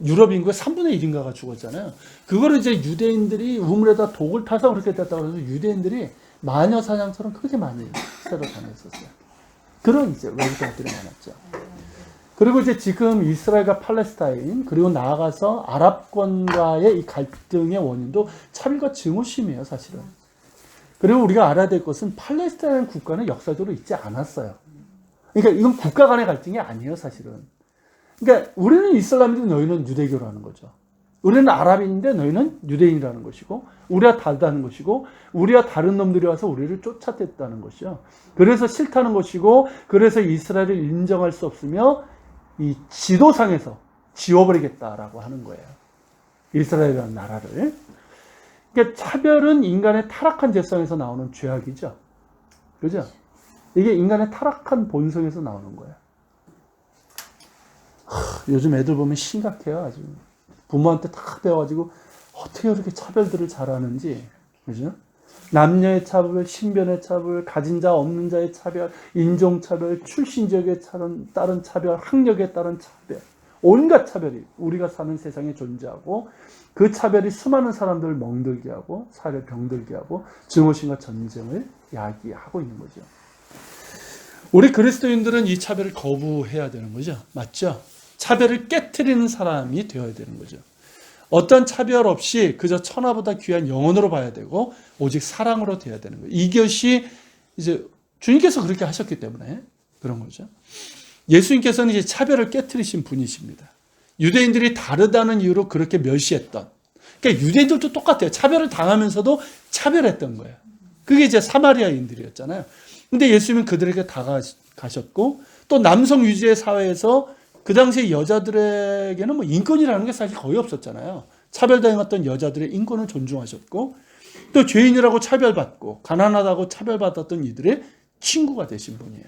유럽 인구의 3분의 1인가가 죽었잖아요. 그거를 이제 유대인들이 우물에다 독을 타서 그렇게 됐다고 해서 유대인들이 마녀 사냥처럼 그렇게 많이 새로 다녔었어요. 그런 이제 왜곡된 것들이 많았죠. 그리고 이제 지금 이스라엘과 팔레스타인, 그리고 나아가서 아랍권과의 이 갈등의 원인도 차별과 증오심이에요, 사실은. 그리고 우리가 알아야 될 것은 팔레스타인 국가는 역사적으로 있지 않았어요. 그러니까 이건 국가 간의 갈등이 아니에요, 사실은. 그러니까 우리는 이슬람인데 너희는 유대교라는 거죠. 우리는 아랍인데 너희는 유대인이라는 것이고, 우리와 다르다는 것이고, 우리와 다른 놈들이 와서 우리를 쫓아댔다는 것이죠. 그래서 싫다는 것이고, 그래서 이스라엘을 인정할 수 없으며 이 지도상에서 지워버리겠다라고 하는 거예요. 이스라엘이라는 나라를. 그러니까 차별은 인간의 타락한 죄성에서 나오는 죄악이죠. 그죠? 이게 인간의 타락한 본성에서 나오는 거예요. 요즘 애들 보면 심각해요, 아주. 부모한테 다 배워가지고 어떻게 그렇게 차별들을 잘하는지. 그죠? 남녀의 차별, 신변의 차별, 가진 자 없는 자의 차별, 인종차별, 출신 지역에 따른 차별, 학력에 따른 차별, 온갖 차별이 우리가 사는 세상에 존재하고 그 차별이 수많은 사람들을 멍들게 하고 사회를 병들게 하고 증오심과 전쟁을 야기하고 있는 거죠. 우리 그리스도인들은 이 차별을 거부해야 되는 거죠. 맞죠? 차별을 깨트리는 사람이 되어야 되는 거죠. 어떤 차별 없이 그저 천하보다 귀한 영혼으로 봐야 되고 오직 사랑으로 돼야 되는 거예요. 이것이 이제 주님께서 그렇게 하셨기 때문에 그런 거죠. 예수님께서는 이제 차별을 깨트리신 분이십니다. 유대인들이 다르다는 이유로 그렇게 멸시했던. 그러니까 유대인들도 똑같아요. 차별을 당하면서도 차별했던 거예요. 그게 이제 사마리아인들이었잖아요. 근데 예수님은 그들에게 다가가셨고 또 남성 위주의 사회에서 그 당시에 여자들에게는 뭐 인권이라는 게 사실 거의 없었잖아요. 차별당했던 여자들의 인권을 존중하셨고 또 죄인이라고 차별받고 가난하다고 차별받았던 이들의 친구가 되신 분이에요.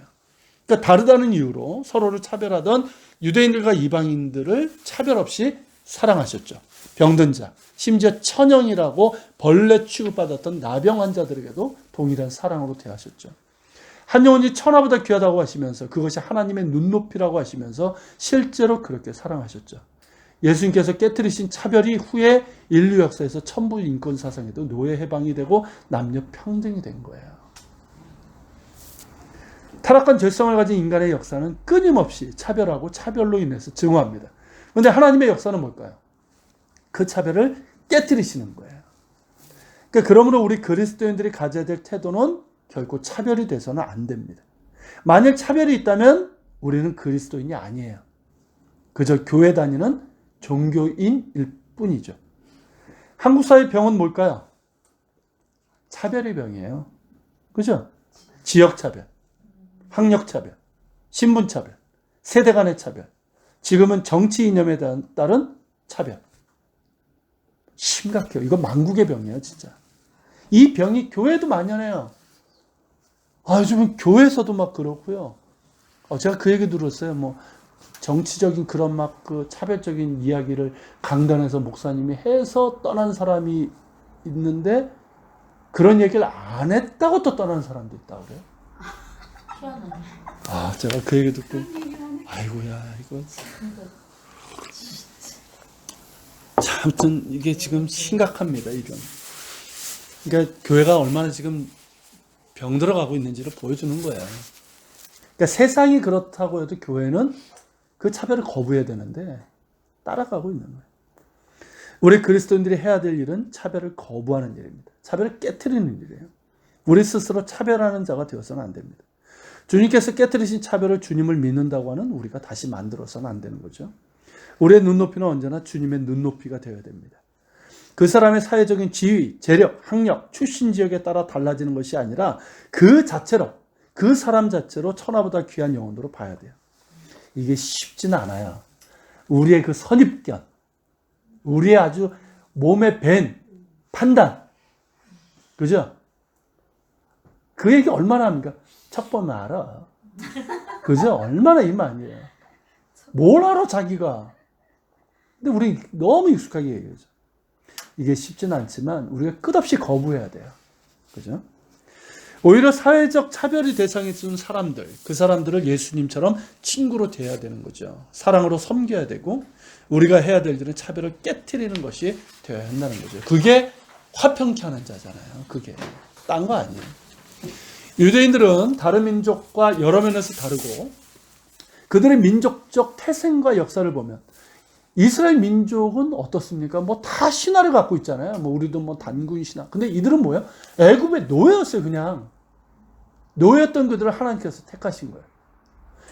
그러니까 다르다는 이유로 서로를 차별하던 유대인들과 이방인들을 차별 없이 사랑하셨죠. 병든 자, 심지어 천형이라고 벌레 취급받았던 나병 환자들에게도 동일한 사랑으로 대하셨죠. 한 영혼이 천하보다 귀하다고 하시면서 그것이 하나님의 눈높이라고 하시면서 실제로 그렇게 사랑하셨죠. 예수님께서 깨뜨리신 차별이 후에 인류 역사에서 천부 인권 사상에도 노예 해방이 되고 남녀 평등이 된 거예요. 타락한 죄성을 가진 인간의 역사는 끊임없이 차별하고 차별로 인해서 증오합니다. 그런데 하나님의 역사는 뭘까요? 그 차별을 깨뜨리시는 거예요. 그러니까 그러므로 우리 그리스도인들이 가져야 될 태도는 결코 차별이 돼서는 안 됩니다. 만약 차별이 있다면 우리는 그리스도인이 아니에요. 그저 교회 다니는 종교인일 뿐이죠. 한국 사회의 병은 뭘까요? 차별의 병이에요. 그죠? 지역차별, 학력차별, 신분차별, 세대 간의 차별, 지금은 정치 이념에 따른 차별. 심각해요. 이거 만국의 병이에요, 진짜. 이 병이 교회도 만연해요. 요즘은 교회에서도 막 그렇고요. 제가 그 얘기 들었어요. 뭐 정치적인 그런 막 그 차별적인 이야기를 강단에서 목사님이 해서 떠난 사람이 있는데 그런 얘기를 안 했다고 또 떠난 사람도 있다고 그래요. 제가 그 얘기 듣고 아이고야 이거 자, 아무튼 이게 지금 심각합니다. 이 병. 그러니까 교회가 얼마나 지금 병들어가고 있는지를 보여주는 거예요. 그러니까 세상이 그렇다고 해도 교회는 그 차별을 거부해야 되는데 따라가고 있는 거예요. 우리 그리스도인들이 해야 될 일은 차별을 거부하는 일입니다. 차별을 깨트리는 일이에요. 우리 스스로 차별하는 자가 되어서는 안 됩니다. 주님께서 깨트리신 차별을 주님을 믿는다고 하는 우리가 다시 만들어서는 안 되는 거죠. 우리의 눈높이는 언제나 주님의 눈높이가 되어야 됩니다. 그 사람의 사회적인 지위, 재력, 학력, 출신 지역에 따라 달라지는 것이 아니라 그 자체로, 그 사람 자체로 천하보다 귀한 영혼으로 봐야 돼요. 이게 쉽지는 않아요. 우리의 그 선입견, 우리의 아주 몸에 밴 판단, 그죠? 그 얘기 얼마나 합니까? 척 보면 알아. 그죠? 얼마나 이만이에요. 뭘 알아, 자기가. 근데 우리 너무 익숙하게 얘기하죠. 이게 쉽지는 않지만 우리가 끝없이 거부해야 돼요. 그죠? 오히려 사회적 차별이 대상이 있는 사람들, 그 사람들을 예수님처럼 친구로 대해야 되는 거죠. 사랑으로 섬겨야 되고 우리가 해야 될 일은 차별을 깨트리는 것이 되어야 한다는 거죠. 그게 화평케 하는 자잖아요. 그게 딴 거 아니에요. 유대인들은 다른 민족과 여러 면에서 다르고 그들의 민족적 태생과 역사를 보면 이스라엘 민족은 어떻습니까? 뭐 다 신화를 갖고 있잖아요. 뭐 우리도 뭐 단군 신화. 근데 이들은 뭐예요? 애굽의 노예였어요, 그냥. 노예였던 그들을 하나님께서 택하신 거예요.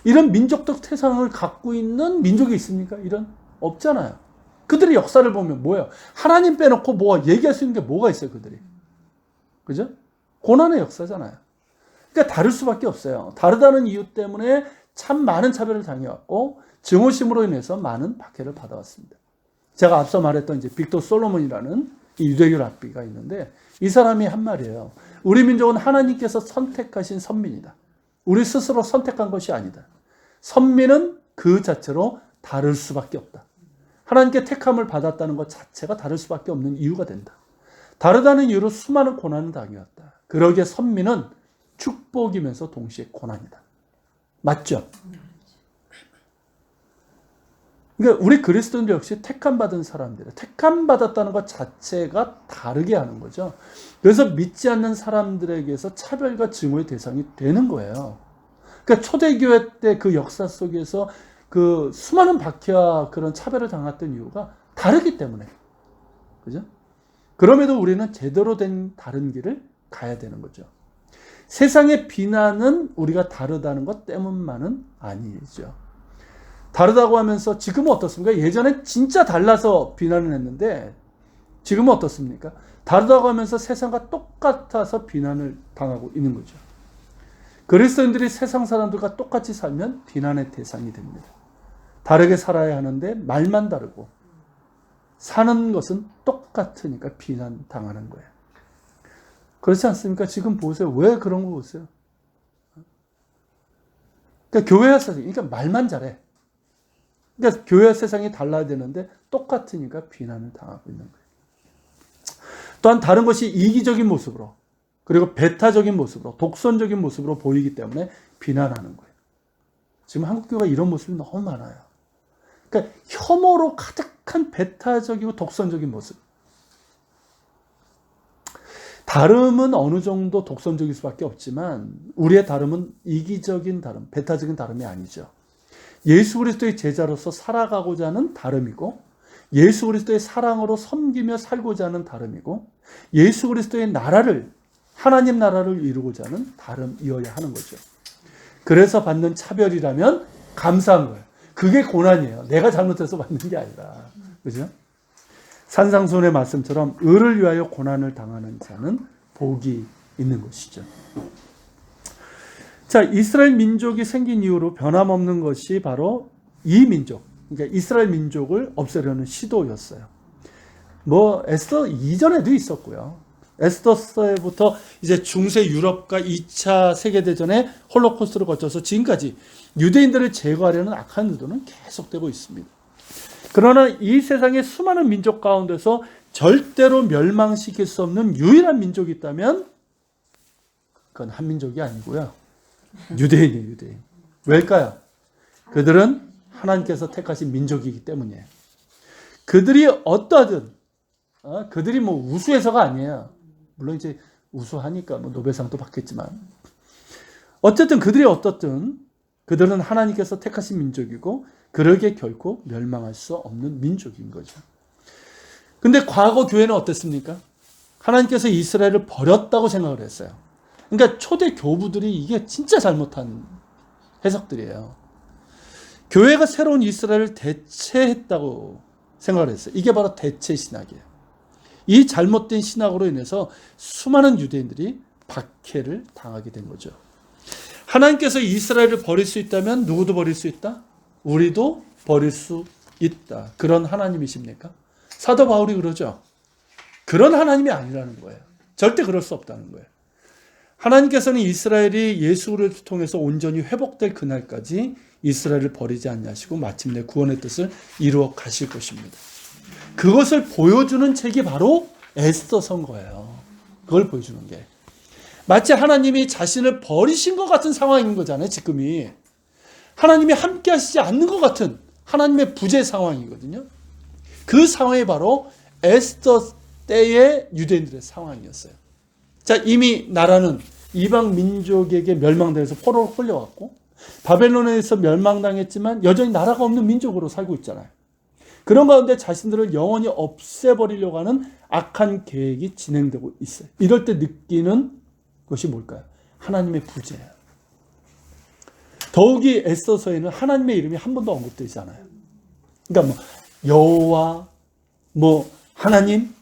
이런 민족적 태생을 갖고 있는 민족이 있습니까? 이런 없잖아요. 그들의 역사를 보면 뭐예요? 하나님 빼놓고 뭐 얘기할 수 있는 게 뭐가 있어요, 그들이. 그죠? 고난의 역사잖아요. 그러니까 다를 수밖에 없어요. 다르다는 이유 때문에 참 많은 차별을 당해왔고 증오심으로 인해서 많은 박해를 받아왔습니다. 제가 앞서 말했던 이제 빅터 솔로몬이라는 이 유대교 랍비가 있는데 이 사람이 한 말이에요. 우리 민족은 하나님께서 선택하신 선민이다. 우리 스스로 선택한 것이 아니다. 선민은 그 자체로 다를 수밖에 없다. 하나님께 택함을 받았다는 것 자체가 다를 수밖에 없는 이유가 된다. 다르다는 이유로 수많은 고난을 당해왔다. 그러기에 선민은 축복이면서 동시에 고난이다. 맞죠? 그러니까 우리 그리스도인들 역시 택함받은 사람들이에요. 택함받았다는 것 자체가 다르게 하는 거죠. 그래서 믿지 않는 사람들에게서 차별과 증오의 대상이 되는 거예요. 그러니까 초대교회 때 그 역사 속에서 그 수많은 박해와 그런 차별을 당했던 이유가 다르기 때문에. 그죠? 그럼에도 우리는 제대로 된 다른 길을 가야 되는 거죠. 세상의 비난은 우리가 다르다는 것 때문만은 아니죠. 다르다고 하면서 지금은 어떻습니까? 예전에 진짜 달라서 비난을 했는데 지금은 어떻습니까? 다르다고 하면서 세상과 똑같아서 비난을 당하고 있는 거죠. 그리스도인들이 세상 사람들과 똑같이 살면 비난의 대상이 됩니다. 다르게 살아야 하는데 말만 다르고 사는 것은 똑같으니까 비난당하는 거예요. 그렇지 않습니까? 지금 보세요. 왜 그런 거 보세요? 그러니까 교회와 세상, 그러니까 말만 잘해. 그러니까 교회와 세상이 달라야 되는데 똑같으니까 비난을 당하고 있는 거예요. 또한 다른 것이 이기적인 모습으로 그리고 배타적인 모습으로 독선적인 모습으로 보이기 때문에 비난하는 거예요. 지금 한국교회가 이런 모습이 너무 많아요. 그러니까 혐오로 가득한 배타적이고 독선적인 모습. 다름은 어느 정도 독선적일 수밖에 없지만 우리의 다름은 이기적인 다름, 배타적인 다름이 아니죠. 예수 그리스도의 제자로서 살아가고자 하는 다름이고 예수 그리스도의 사랑으로 섬기며 살고자 하는 다름이고 예수 그리스도의 나라를 하나님 나라를 이루고자 하는 다름이어야 하는 거죠. 그래서 받는 차별이라면 감사한 거예요. 그게 고난이에요. 내가 잘못해서 받는 게 아니라. 그죠? 산상수훈의 말씀처럼 의를 위하여 고난을 당하는 자는 복이 있는 것이죠. 자, 이스라엘 민족이 생긴 이후로 변함없는 것이 바로 이 민족, 그러니까 이스라엘 민족을 없애려는 시도였어요. 뭐 에스더 이전에도 있었고요. 에스더서부터 이제 중세 유럽과 2차 세계대전의 홀로코스트를 거쳐서 지금까지 유대인들을 제거하려는 악한 의도는 계속되고 있습니다. 그러나 이 세상의 수많은 민족 가운데서 절대로 멸망시킬 수 없는 유일한 민족이 있다면 그건 한민족이 아니고요. 유대인이에요, 유대인. 왜일까요? 그들은 하나님께서 택하신 민족이기 때문이에요. 그들이 어떠하든, 그들이 뭐 우수해서가 아니에요. 물론 이제 우수하니까 뭐 노벨상도 받겠지만. 어쨌든 그들이 어떻든 그들은 하나님께서 택하신 민족이고 그러기에 결코 멸망할 수 없는 민족인 거죠. 근데 과거 교회는 어땠습니까? 하나님께서 이스라엘을 버렸다고 생각을 했어요. 그러니까 초대 교부들이 이게 진짜 잘못한 해석들이에요. 교회가 새로운 이스라엘을 대체했다고 생각을 했어요. 이게 바로 대체 신학이에요. 이 잘못된 신학으로 인해서 수많은 유대인들이 박해를 당하게 된 거죠. 하나님께서 이스라엘을 버릴 수 있다면 누구도 버릴 수 있다? 우리도 버릴 수 있다. 그런 하나님이십니까? 사도 바울이 그러죠. 그런 하나님이 아니라는 거예요. 절대 그럴 수 없다는 거예요. 하나님께서는 이스라엘이 예수를 통해서 온전히 회복될 그날까지 이스라엘을 버리지 않냐시고 마침내 구원의 뜻을 이루어 가실 것입니다. 그것을 보여주는 책이 바로 에스더서인 거예요. 그걸 보여주는 게. 마치 하나님이 자신을 버리신 것 같은 상황인 거잖아요. 지금이. 하나님이 함께 하시지 않는 것 같은 하나님의 부재 상황이거든요. 그 상황이 바로 에스더 때의 유대인들의 상황이었어요. 자, 이미 나라는 이방 민족에게 멸망당해서 포로로 끌려왔고 바벨론에서 멸망당했지만 여전히 나라가 없는 민족으로 살고 있잖아요. 그런 가운데 자신들을 영원히 없애버리려고 하는 악한 계획이 진행되고 있어요. 이럴 때 느끼는 것이 뭘까요? 하나님의 부재예요. 더욱이 에스더서에는 하나님의 이름이 한 번도 언급되지 않아요. 그러니까 여호와, 하나님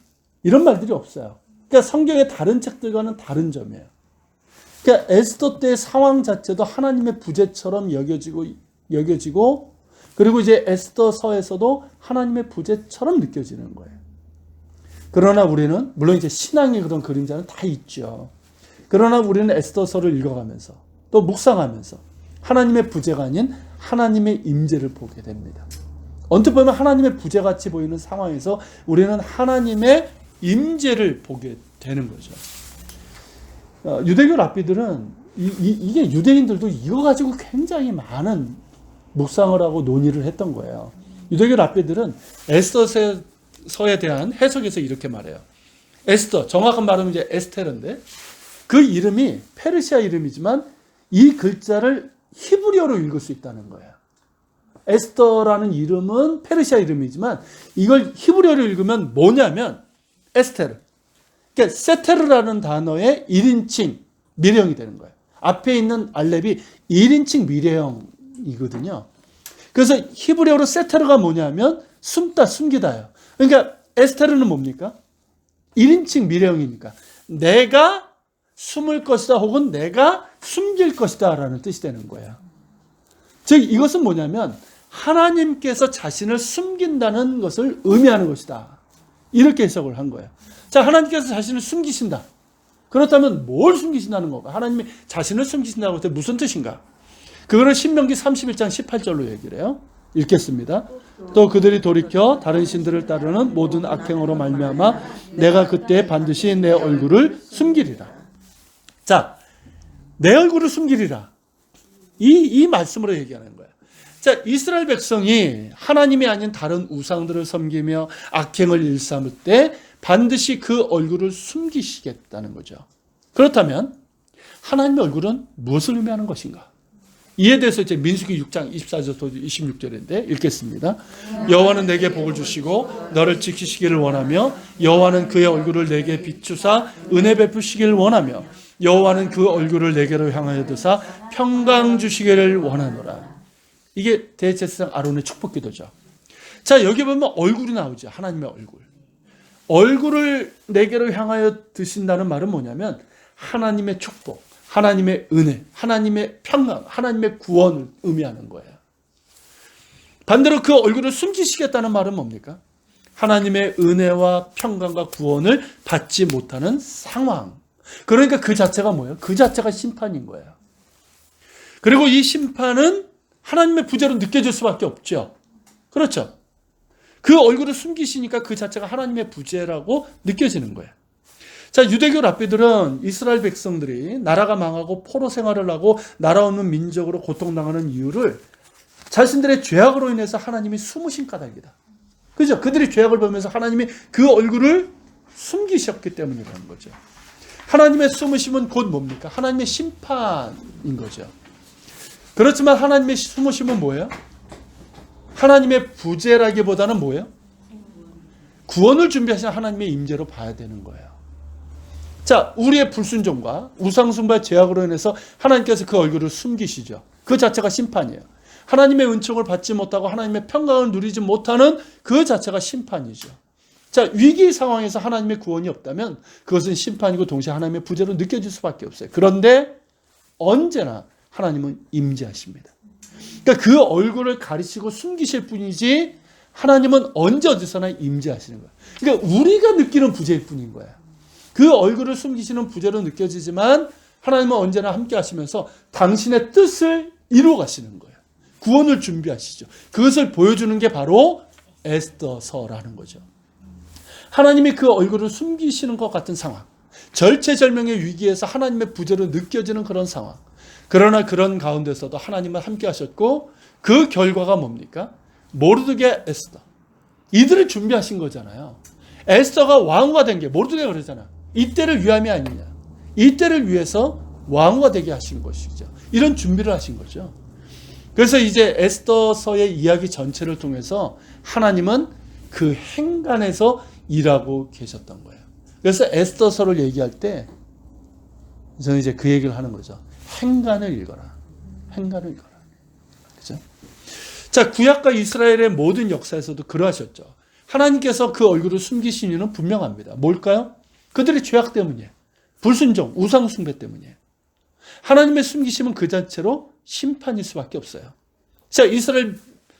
이런 말들이 없어요. 그러니까 성경의 다른 책들과는 다른 점이에요. 그러니까 에스더 때의 상황 자체도 하나님의 부재처럼 여겨지고 그리고 이제 에스더서에서도 하나님의 부재처럼 느껴지는 거예요. 그러나 우리는 물론 이제 신앙의 그런 그림자는 다 있죠. 그러나 우리는 에스더서를 읽어가면서 또 묵상하면서 하나님의 부재가 아닌 하나님의 임재를 보게 됩니다. 언뜻 보면 하나님의 부재같이 보이는 상황에서 우리는 하나님의 임재를 보게 되는 거죠. 유대교 랍비들은 이게 유대인들도 이거 가지고 굉장히 많은 묵상을 하고 논의를 했던 거예요. 유대교 랍비들은 에스더서에 대한 해석에서 이렇게 말해요. 에스더, 정확한 말은 이제 에스테르인데 그 이름이 페르시아 이름이지만 이 글자를 히브리어로 읽을 수 있다는 거예요. 에스더라는 이름은 페르시아 이름이지만 이걸 히브리어로 읽으면 뭐냐면 에스테르. 그러니까 세테르라는 단어의 1인칭 미래형이 되는 거예요. 앞에 있는 알렙이 1인칭 미래형이거든요. 그래서 히브리어로 세테르가 뭐냐면 숨다, 숨기다예요. 그러니까 에스테르는 뭡니까? 1인칭 미래형이니까 내가 숨을 것이다 혹은 내가 숨길 것이다 라는 뜻이 되는 거예요. 즉 이것은 뭐냐면 하나님께서 자신을 숨긴다는 것을 의미하는 것이다. 이렇게 해석을 한 거예요. 자, 하나님께서 자신을 숨기신다. 그렇다면 뭘 숨기신다는 건가? 하나님이 자신을 숨기신다고 할 때 무슨 뜻인가? 그거를 신명기 31장 18절로 얘기를 해요. 읽겠습니다. 또 그들이 돌이켜 다른 신들을 따르는 모든 악행으로 말미암아 내가 그때 반드시 내 얼굴을 숨기리라. 자, 내 얼굴을 숨기리라. 이 말씀으로 얘기하는 거예요. 자, 이스라엘 백성이 하나님이 아닌 다른 우상들을 섬기며 악행을 일삼을 때 반드시 그 얼굴을 숨기시겠다는 거죠. 그렇다면 하나님의 얼굴은 무엇을 의미하는 것인가? 이에 대해서 이제 민수기 6장 24절부터 26절인데 읽겠습니다. 여호와는 내게 복을 주시고 너를 지키시기를 원하며 여호와는 그의 얼굴을 내게 비추사 은혜 베푸시기를 원하며 여호와는 그 얼굴을 내게로 향하여 드사 평강 주시기를 원하노라. 이게 대제사장 아론의 축복 기도죠. 자, 여기 보면 얼굴이 나오죠. 하나님의 얼굴. 얼굴을 내게로 향하여 드신다는 말은 뭐냐면 하나님의 축복, 하나님의 은혜, 하나님의 평강, 하나님의 구원을 의미하는 거예요. 반대로 그 얼굴을 숨기시겠다는 말은 뭡니까? 하나님의 은혜와 평강과 구원을 받지 못하는 상황. 그러니까 그 자체가 뭐예요? 그 자체가 심판인 거예요. 그리고 이 심판은 하나님의 부재로 느껴질 수밖에 없죠. 그렇죠? 그 얼굴을 숨기시니까 그 자체가 하나님의 부재라고 느껴지는 거예요. 자, 유대교 랍비들은 이스라엘 백성들이 나라가 망하고 포로 생활을 하고 나라 없는 민족으로 고통당하는 이유를 자신들의 죄악으로 인해서 하나님이 숨으신 까닭이다. 그죠? 그들이 죄악을 보면서 하나님이 그 얼굴을 숨기셨기 때문이라는 거죠. 하나님의 숨으심은 곧 뭡니까? 하나님의 심판인 거죠. 그렇지만 하나님의 숨으심은 뭐예요? 하나님의 부재라기보다는 뭐예요? 구원을 준비하신 하나님의 임재로 봐야 되는 거예요. 자, 우리의 불순종과 우상숭배 죄악으로 인해서 하나님께서 그 얼굴을 숨기시죠. 그 자체가 심판이에요. 하나님의 은총을 받지 못하고 하나님의 평강을 누리지 못하는 그 자체가 심판이죠. 자, 위기 상황에서 하나님의 구원이 없다면 그것은 심판이고 동시에 하나님의 부재로 느껴질 수밖에 없어요. 그런데 언제나 하나님은 임재하십니다. 그러니까 그 얼굴을 가리시고 숨기실 뿐이지 하나님은 언제 어디서나 임재하시는 거예요. 그러니까 우리가 느끼는 부재일 뿐인 거예요. 그 얼굴을 숨기시는 부재로 느껴지지만 하나님은 언제나 함께 하시면서 당신의 뜻을 이루어 가시는 거예요. 구원을 준비하시죠. 그것을 보여주는 게 바로 에스더서라는 거죠. 하나님이 그 얼굴을 숨기시는 것 같은 상황, 절체절명의 위기에서 하나님의 부재로 느껴지는 그런 상황. 그러나 그런 가운데서도 하나님은 함께 하셨고 그 결과가 뭡니까? 모르드게, 에스더. 이들을 준비하신 거잖아요. 에스더가 왕후가 된 게 모르드게 그러잖아. 이때를 위함이 아니냐. 이때를 위해서 왕후가 되게 하신 것이죠. 이런 준비를 하신 거죠. 그래서 이제 에스더서의 이야기 전체를 통해서 하나님은 그 행간에서 일하고 계셨던 거예요. 그래서 에스더서를 얘기할 때 저는 이제 그 얘기를 하는 거죠. 행간을 읽어라. 행간을 읽어라. 그죠? 자, 구약과 이스라엘의 모든 역사에서도 그러하셨죠. 하나님께서 그 얼굴을 숨기신 이유는 분명합니다. 뭘까요? 그들의 죄악 때문이에요. 불순종, 우상숭배 때문이에요. 하나님의 숨기심은 그 자체로 심판일 수밖에 없어요. 자, 이스라엘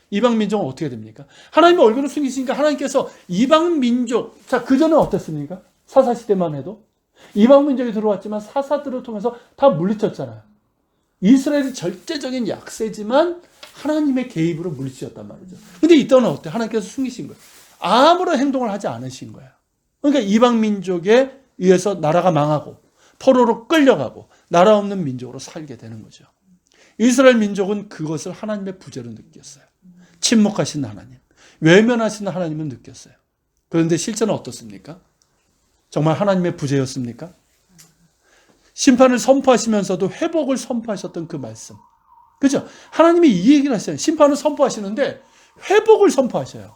이방 민족은 어떻게 됩니까? 하나님의 얼굴을 숨기시니까 하나님께서 이방 민족, 자, 그전에 어땠습니까? 사사시대만 해도 이방 민족이 들어왔지만 사사들을 통해서 다 물리쳤잖아요. 이스라엘이 절대적인 약세지만 하나님의 개입으로 물리쳤단 말이죠. 근데 이때는 어때? 하나님께서 숨기신 거예요. 아무런 행동을 하지 않으신 거예요. 그러니까 이방 민족에 의해서 나라가 망하고 포로로 끌려가고 나라 없는 민족으로 살게 되는 거죠. 이스라엘 민족은 그것을 하나님의 부재로 느꼈어요. 침묵하신 하나님, 외면하시는 하나님은 느꼈어요. 그런데 실제는 어떻습니까? 정말 하나님의 부재였습니까? 심판을 선포하시면서도 회복을 선포하셨던 그 말씀. 그죠? 하나님이 이 얘기를 하시잖아요. 심판을 선포하시는데 회복을 선포하셔요.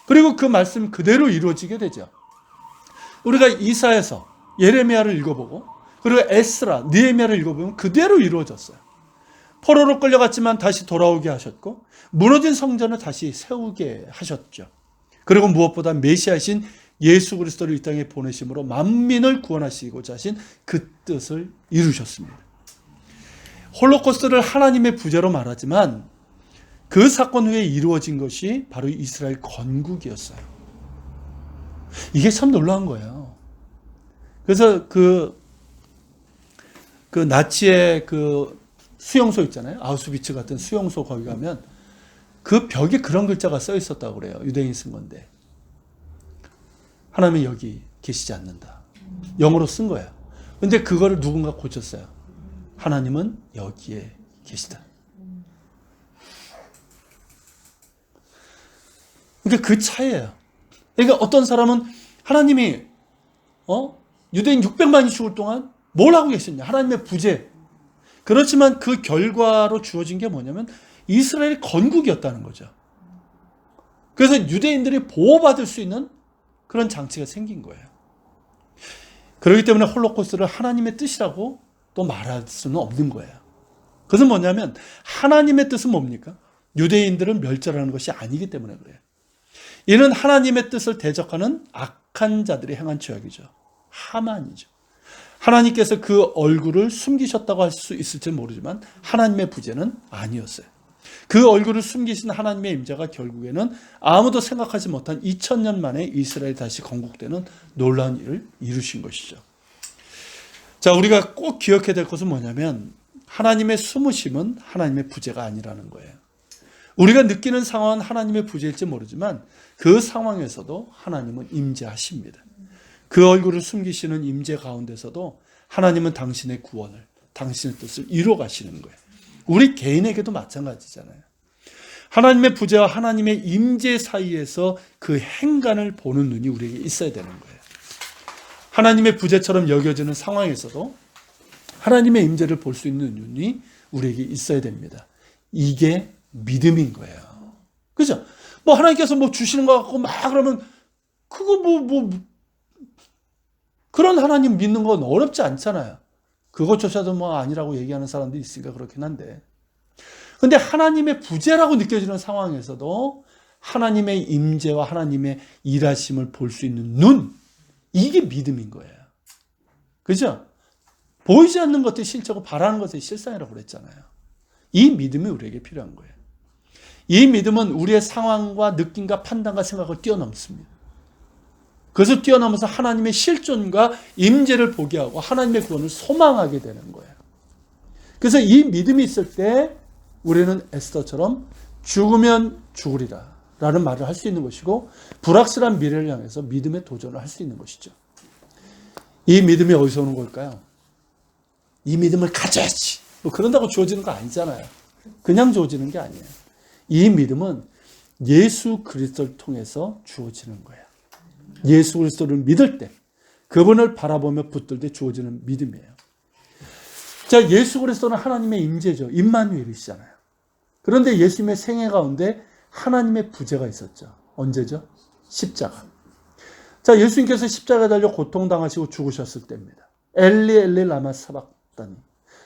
그리고 그 말씀 그대로 이루어지게 되죠. 우리가 이사야서, 예레미야를 읽어보고 그리고 에스라, 느헤미야를 읽어보면 그대로 이루어졌어요. 포로로 끌려갔지만 다시 돌아오게 하셨고 무너진 성전을 다시 세우게 하셨죠. 그리고 무엇보다 메시아이신 예수 그리스도를 이 땅에 보내심으로 만민을 구원하시고자 하신 그 뜻을 이루셨습니다. 홀로코스트를 하나님의 부재로 말하지만 그 사건 후에 이루어진 것이 바로 이스라엘 건국이었어요. 이게 참 놀라운 거예요. 그래서 그 나치의 그 수용소 있잖아요. 아우슈비츠 같은 수용소 거기 가면 그 벽에 그런 글자가 써 있었다고 그래요. 유대인이 쓴 건데. 하나님은 여기 계시지 않는다. 영어로 쓴 거예요. 근데 그거를 누군가 고쳤어요. 하나님은 여기에 계시다. 그러니까 그 차이예요. 그러니까 어떤 사람은 하나님이 유대인 600만이 죽을 동안 뭘 하고 계셨냐? 하나님의 부재. 그렇지만 그 결과로 주어진 게 뭐냐면 이스라엘의 건국이었다는 거죠. 그래서 유대인들이 보호받을 수 있는 그런 장치가 생긴 거예요. 그렇기 때문에 홀로코스트를 하나님의 뜻이라고 또 말할 수는 없는 거예요. 그것은 뭐냐면 하나님의 뜻은 뭡니까? 유대인들을 멸절하는 것이 아니기 때문에 그래요. 이는 하나님의 뜻을 대적하는 악한 자들이 행한 죄악이죠. 하만이죠. 하나님께서 그 얼굴을 숨기셨다고 할 수 있을지 모르지만 하나님의 부재는 아니었어요. 그 얼굴을 숨기신 하나님의 임재가 결국에는 아무도 생각하지 못한 2000년 만에 이스라엘이 다시 건국되는 놀라운 일을 이루신 것이죠. 자, 우리가 꼭 기억해야 될 것은 뭐냐면 하나님의 숨으심은 하나님의 부재가 아니라는 거예요. 우리가 느끼는 상황은 하나님의 부재일지 모르지만 그 상황에서도 하나님은 임재하십니다. 그 얼굴을 숨기시는 임재 가운데서도 하나님은 당신의 구원을, 당신의 뜻을 이루어 가시는 거예요. 우리 개인에게도 마찬가지잖아요. 하나님의 부재와 하나님의 임재 사이에서 그 행간을 보는 눈이 우리에게 있어야 되는 거예요. 하나님의 부재처럼 여겨지는 상황에서도 하나님의 임재를 볼 수 있는 눈이 우리에게 있어야 됩니다. 이게 믿음인 거예요. 그죠? 뭐 하나님께서 뭐 주시는 것 같고 막 그러면 그거 그런 하나님 믿는 건 어렵지 않잖아요. 그것조차도 뭐 아니라고 얘기하는 사람도 있으니까 그렇긴 한데. 근데 하나님의 부재라고 느껴지는 상황에서도 하나님의 임재와 하나님의 일하심을 볼 수 있는 눈, 이게 믿음인 거예요. 그죠? 보이지 않는 것들이 실제고 바라는 것이 실상이라고 그랬잖아요. 이 믿음이 우리에게 필요한 거예요. 이 믿음은 우리의 상황과 느낌과 판단과 생각을 뛰어넘습니다. 그것을 뛰어넘어서 하나님의 실존과 임재를 보게 하고 하나님의 구원을 소망하게 되는 거예요. 그래서 이 믿음이 있을 때 우리는 에스더처럼 죽으면 죽으리라 라는 말을 할 수 있는 것이고 불확실한 미래를 향해서 믿음의 도전을 할 수 있는 것이죠. 이 믿음이 어디서 오는 걸까요? 이 믿음을 가져야지. 뭐 그런다고 주어지는 거 아니잖아요. 그냥 주어지는 게 아니에요. 이 믿음은 예수 그리스도를 통해서 주어지는 거예요. 예수 그리스도를 믿을 때, 그분을 바라보며 붙들 때 주어지는 믿음이에요. 자, 예수 그리스도는 하나님의 임재죠. 임마누엘이시잖아요. 그런데 예수님의 생애 가운데 하나님의 부재가 있었죠. 언제죠? 십자가. 자, 예수님께서 십자가에 달려 고통당하시고 죽으셨을 때입니다. 엘리 엘리 라마 사박다니,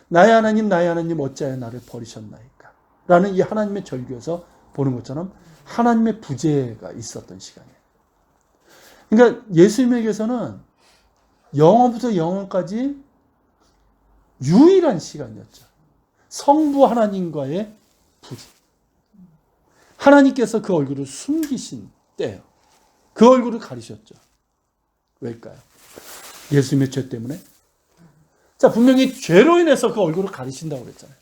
나의 하나님 어찌하여 나를 버리셨나이까 라는 이 하나님의 절규에서 보는 것처럼 하나님의 부재가 있었던 시간이에요. 그러니까 예수님에게서는 영원부터 영원까지 유일한 시간이었죠. 성부 하나님과의 부재. 하나님께서 그 얼굴을 숨기신 때예요. 그 얼굴을 가리셨죠. 왜일까요? 예수님의 죄 때문에? 자, 분명히 죄로 인해서 그 얼굴을 가리신다고 그랬잖아요.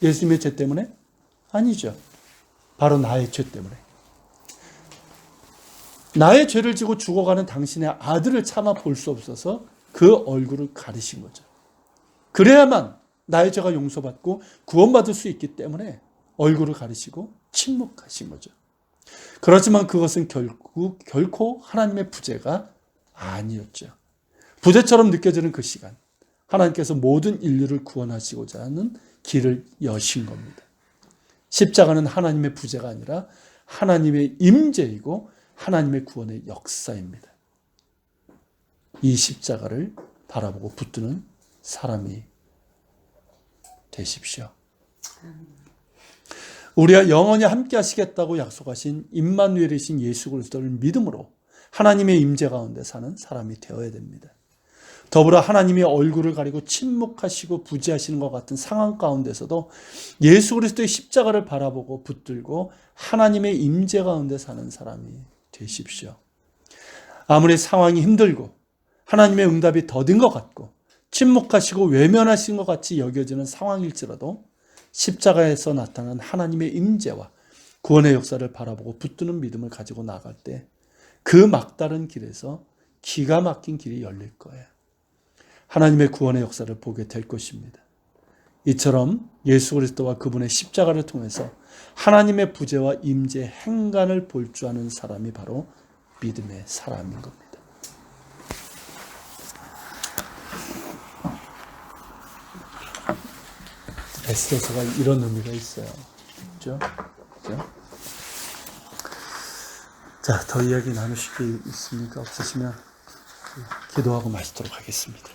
예수님의 죄 때문에? 아니죠. 바로 나의 죄 때문에. 나의 죄를 지고 죽어가는 당신의 아들을 차마 볼 수 없어서 그 얼굴을 가리신 거죠. 그래야만 나의 죄가 용서받고 구원받을 수 있기 때문에 얼굴을 가리시고 침묵하신 거죠. 그렇지만 그것은 결코 하나님의 부재가 아니었죠. 부재처럼 느껴지는 그 시간, 하나님께서 모든 인류를 구원하시고자 하는 길을 여신 겁니다. 십자가는 하나님의 부재가 아니라 하나님의 임재이고 하나님의 구원의 역사입니다. 이 십자가를 바라보고 붙드는 사람이 되십시오. 우리와 영원히 함께 하시겠다고 약속하신 임마누엘이신 예수 그리스도를 믿음으로 하나님의 임재 가운데 사는 사람이 되어야 됩니다. 더불어 하나님의 얼굴을 가리고 침묵하시고 부재하시는 것 같은 상황 가운데서도 예수 그리스도의 십자가를 바라보고 붙들고 하나님의 임재 가운데 사는 사람이 되십시오. 아무리 상황이 힘들고 하나님의 응답이 더딘 것 같고 침묵하시고 외면하신 것 같이 여겨지는 상황일지라도 십자가에서 나타난 하나님의 임재와 구원의 역사를 바라보고 붙드는 믿음을 가지고 나갈 때 그 막다른 길에서 기가 막힌 길이 열릴 거예요. 하나님의 구원의 역사를 보게 될 것입니다. 이처럼 예수 그리스도와 그분의 십자가를 통해서 하나님의 부재와 임재 행간을 볼 줄 아는 사람이 바로 믿음의 사람인 겁니다. 에스더서가 이런 의미가 있어요. 그렇죠? 자, 더 이야기 나누실 게 있습니까? 없으시면 기도하고 마치도록 하겠습니다.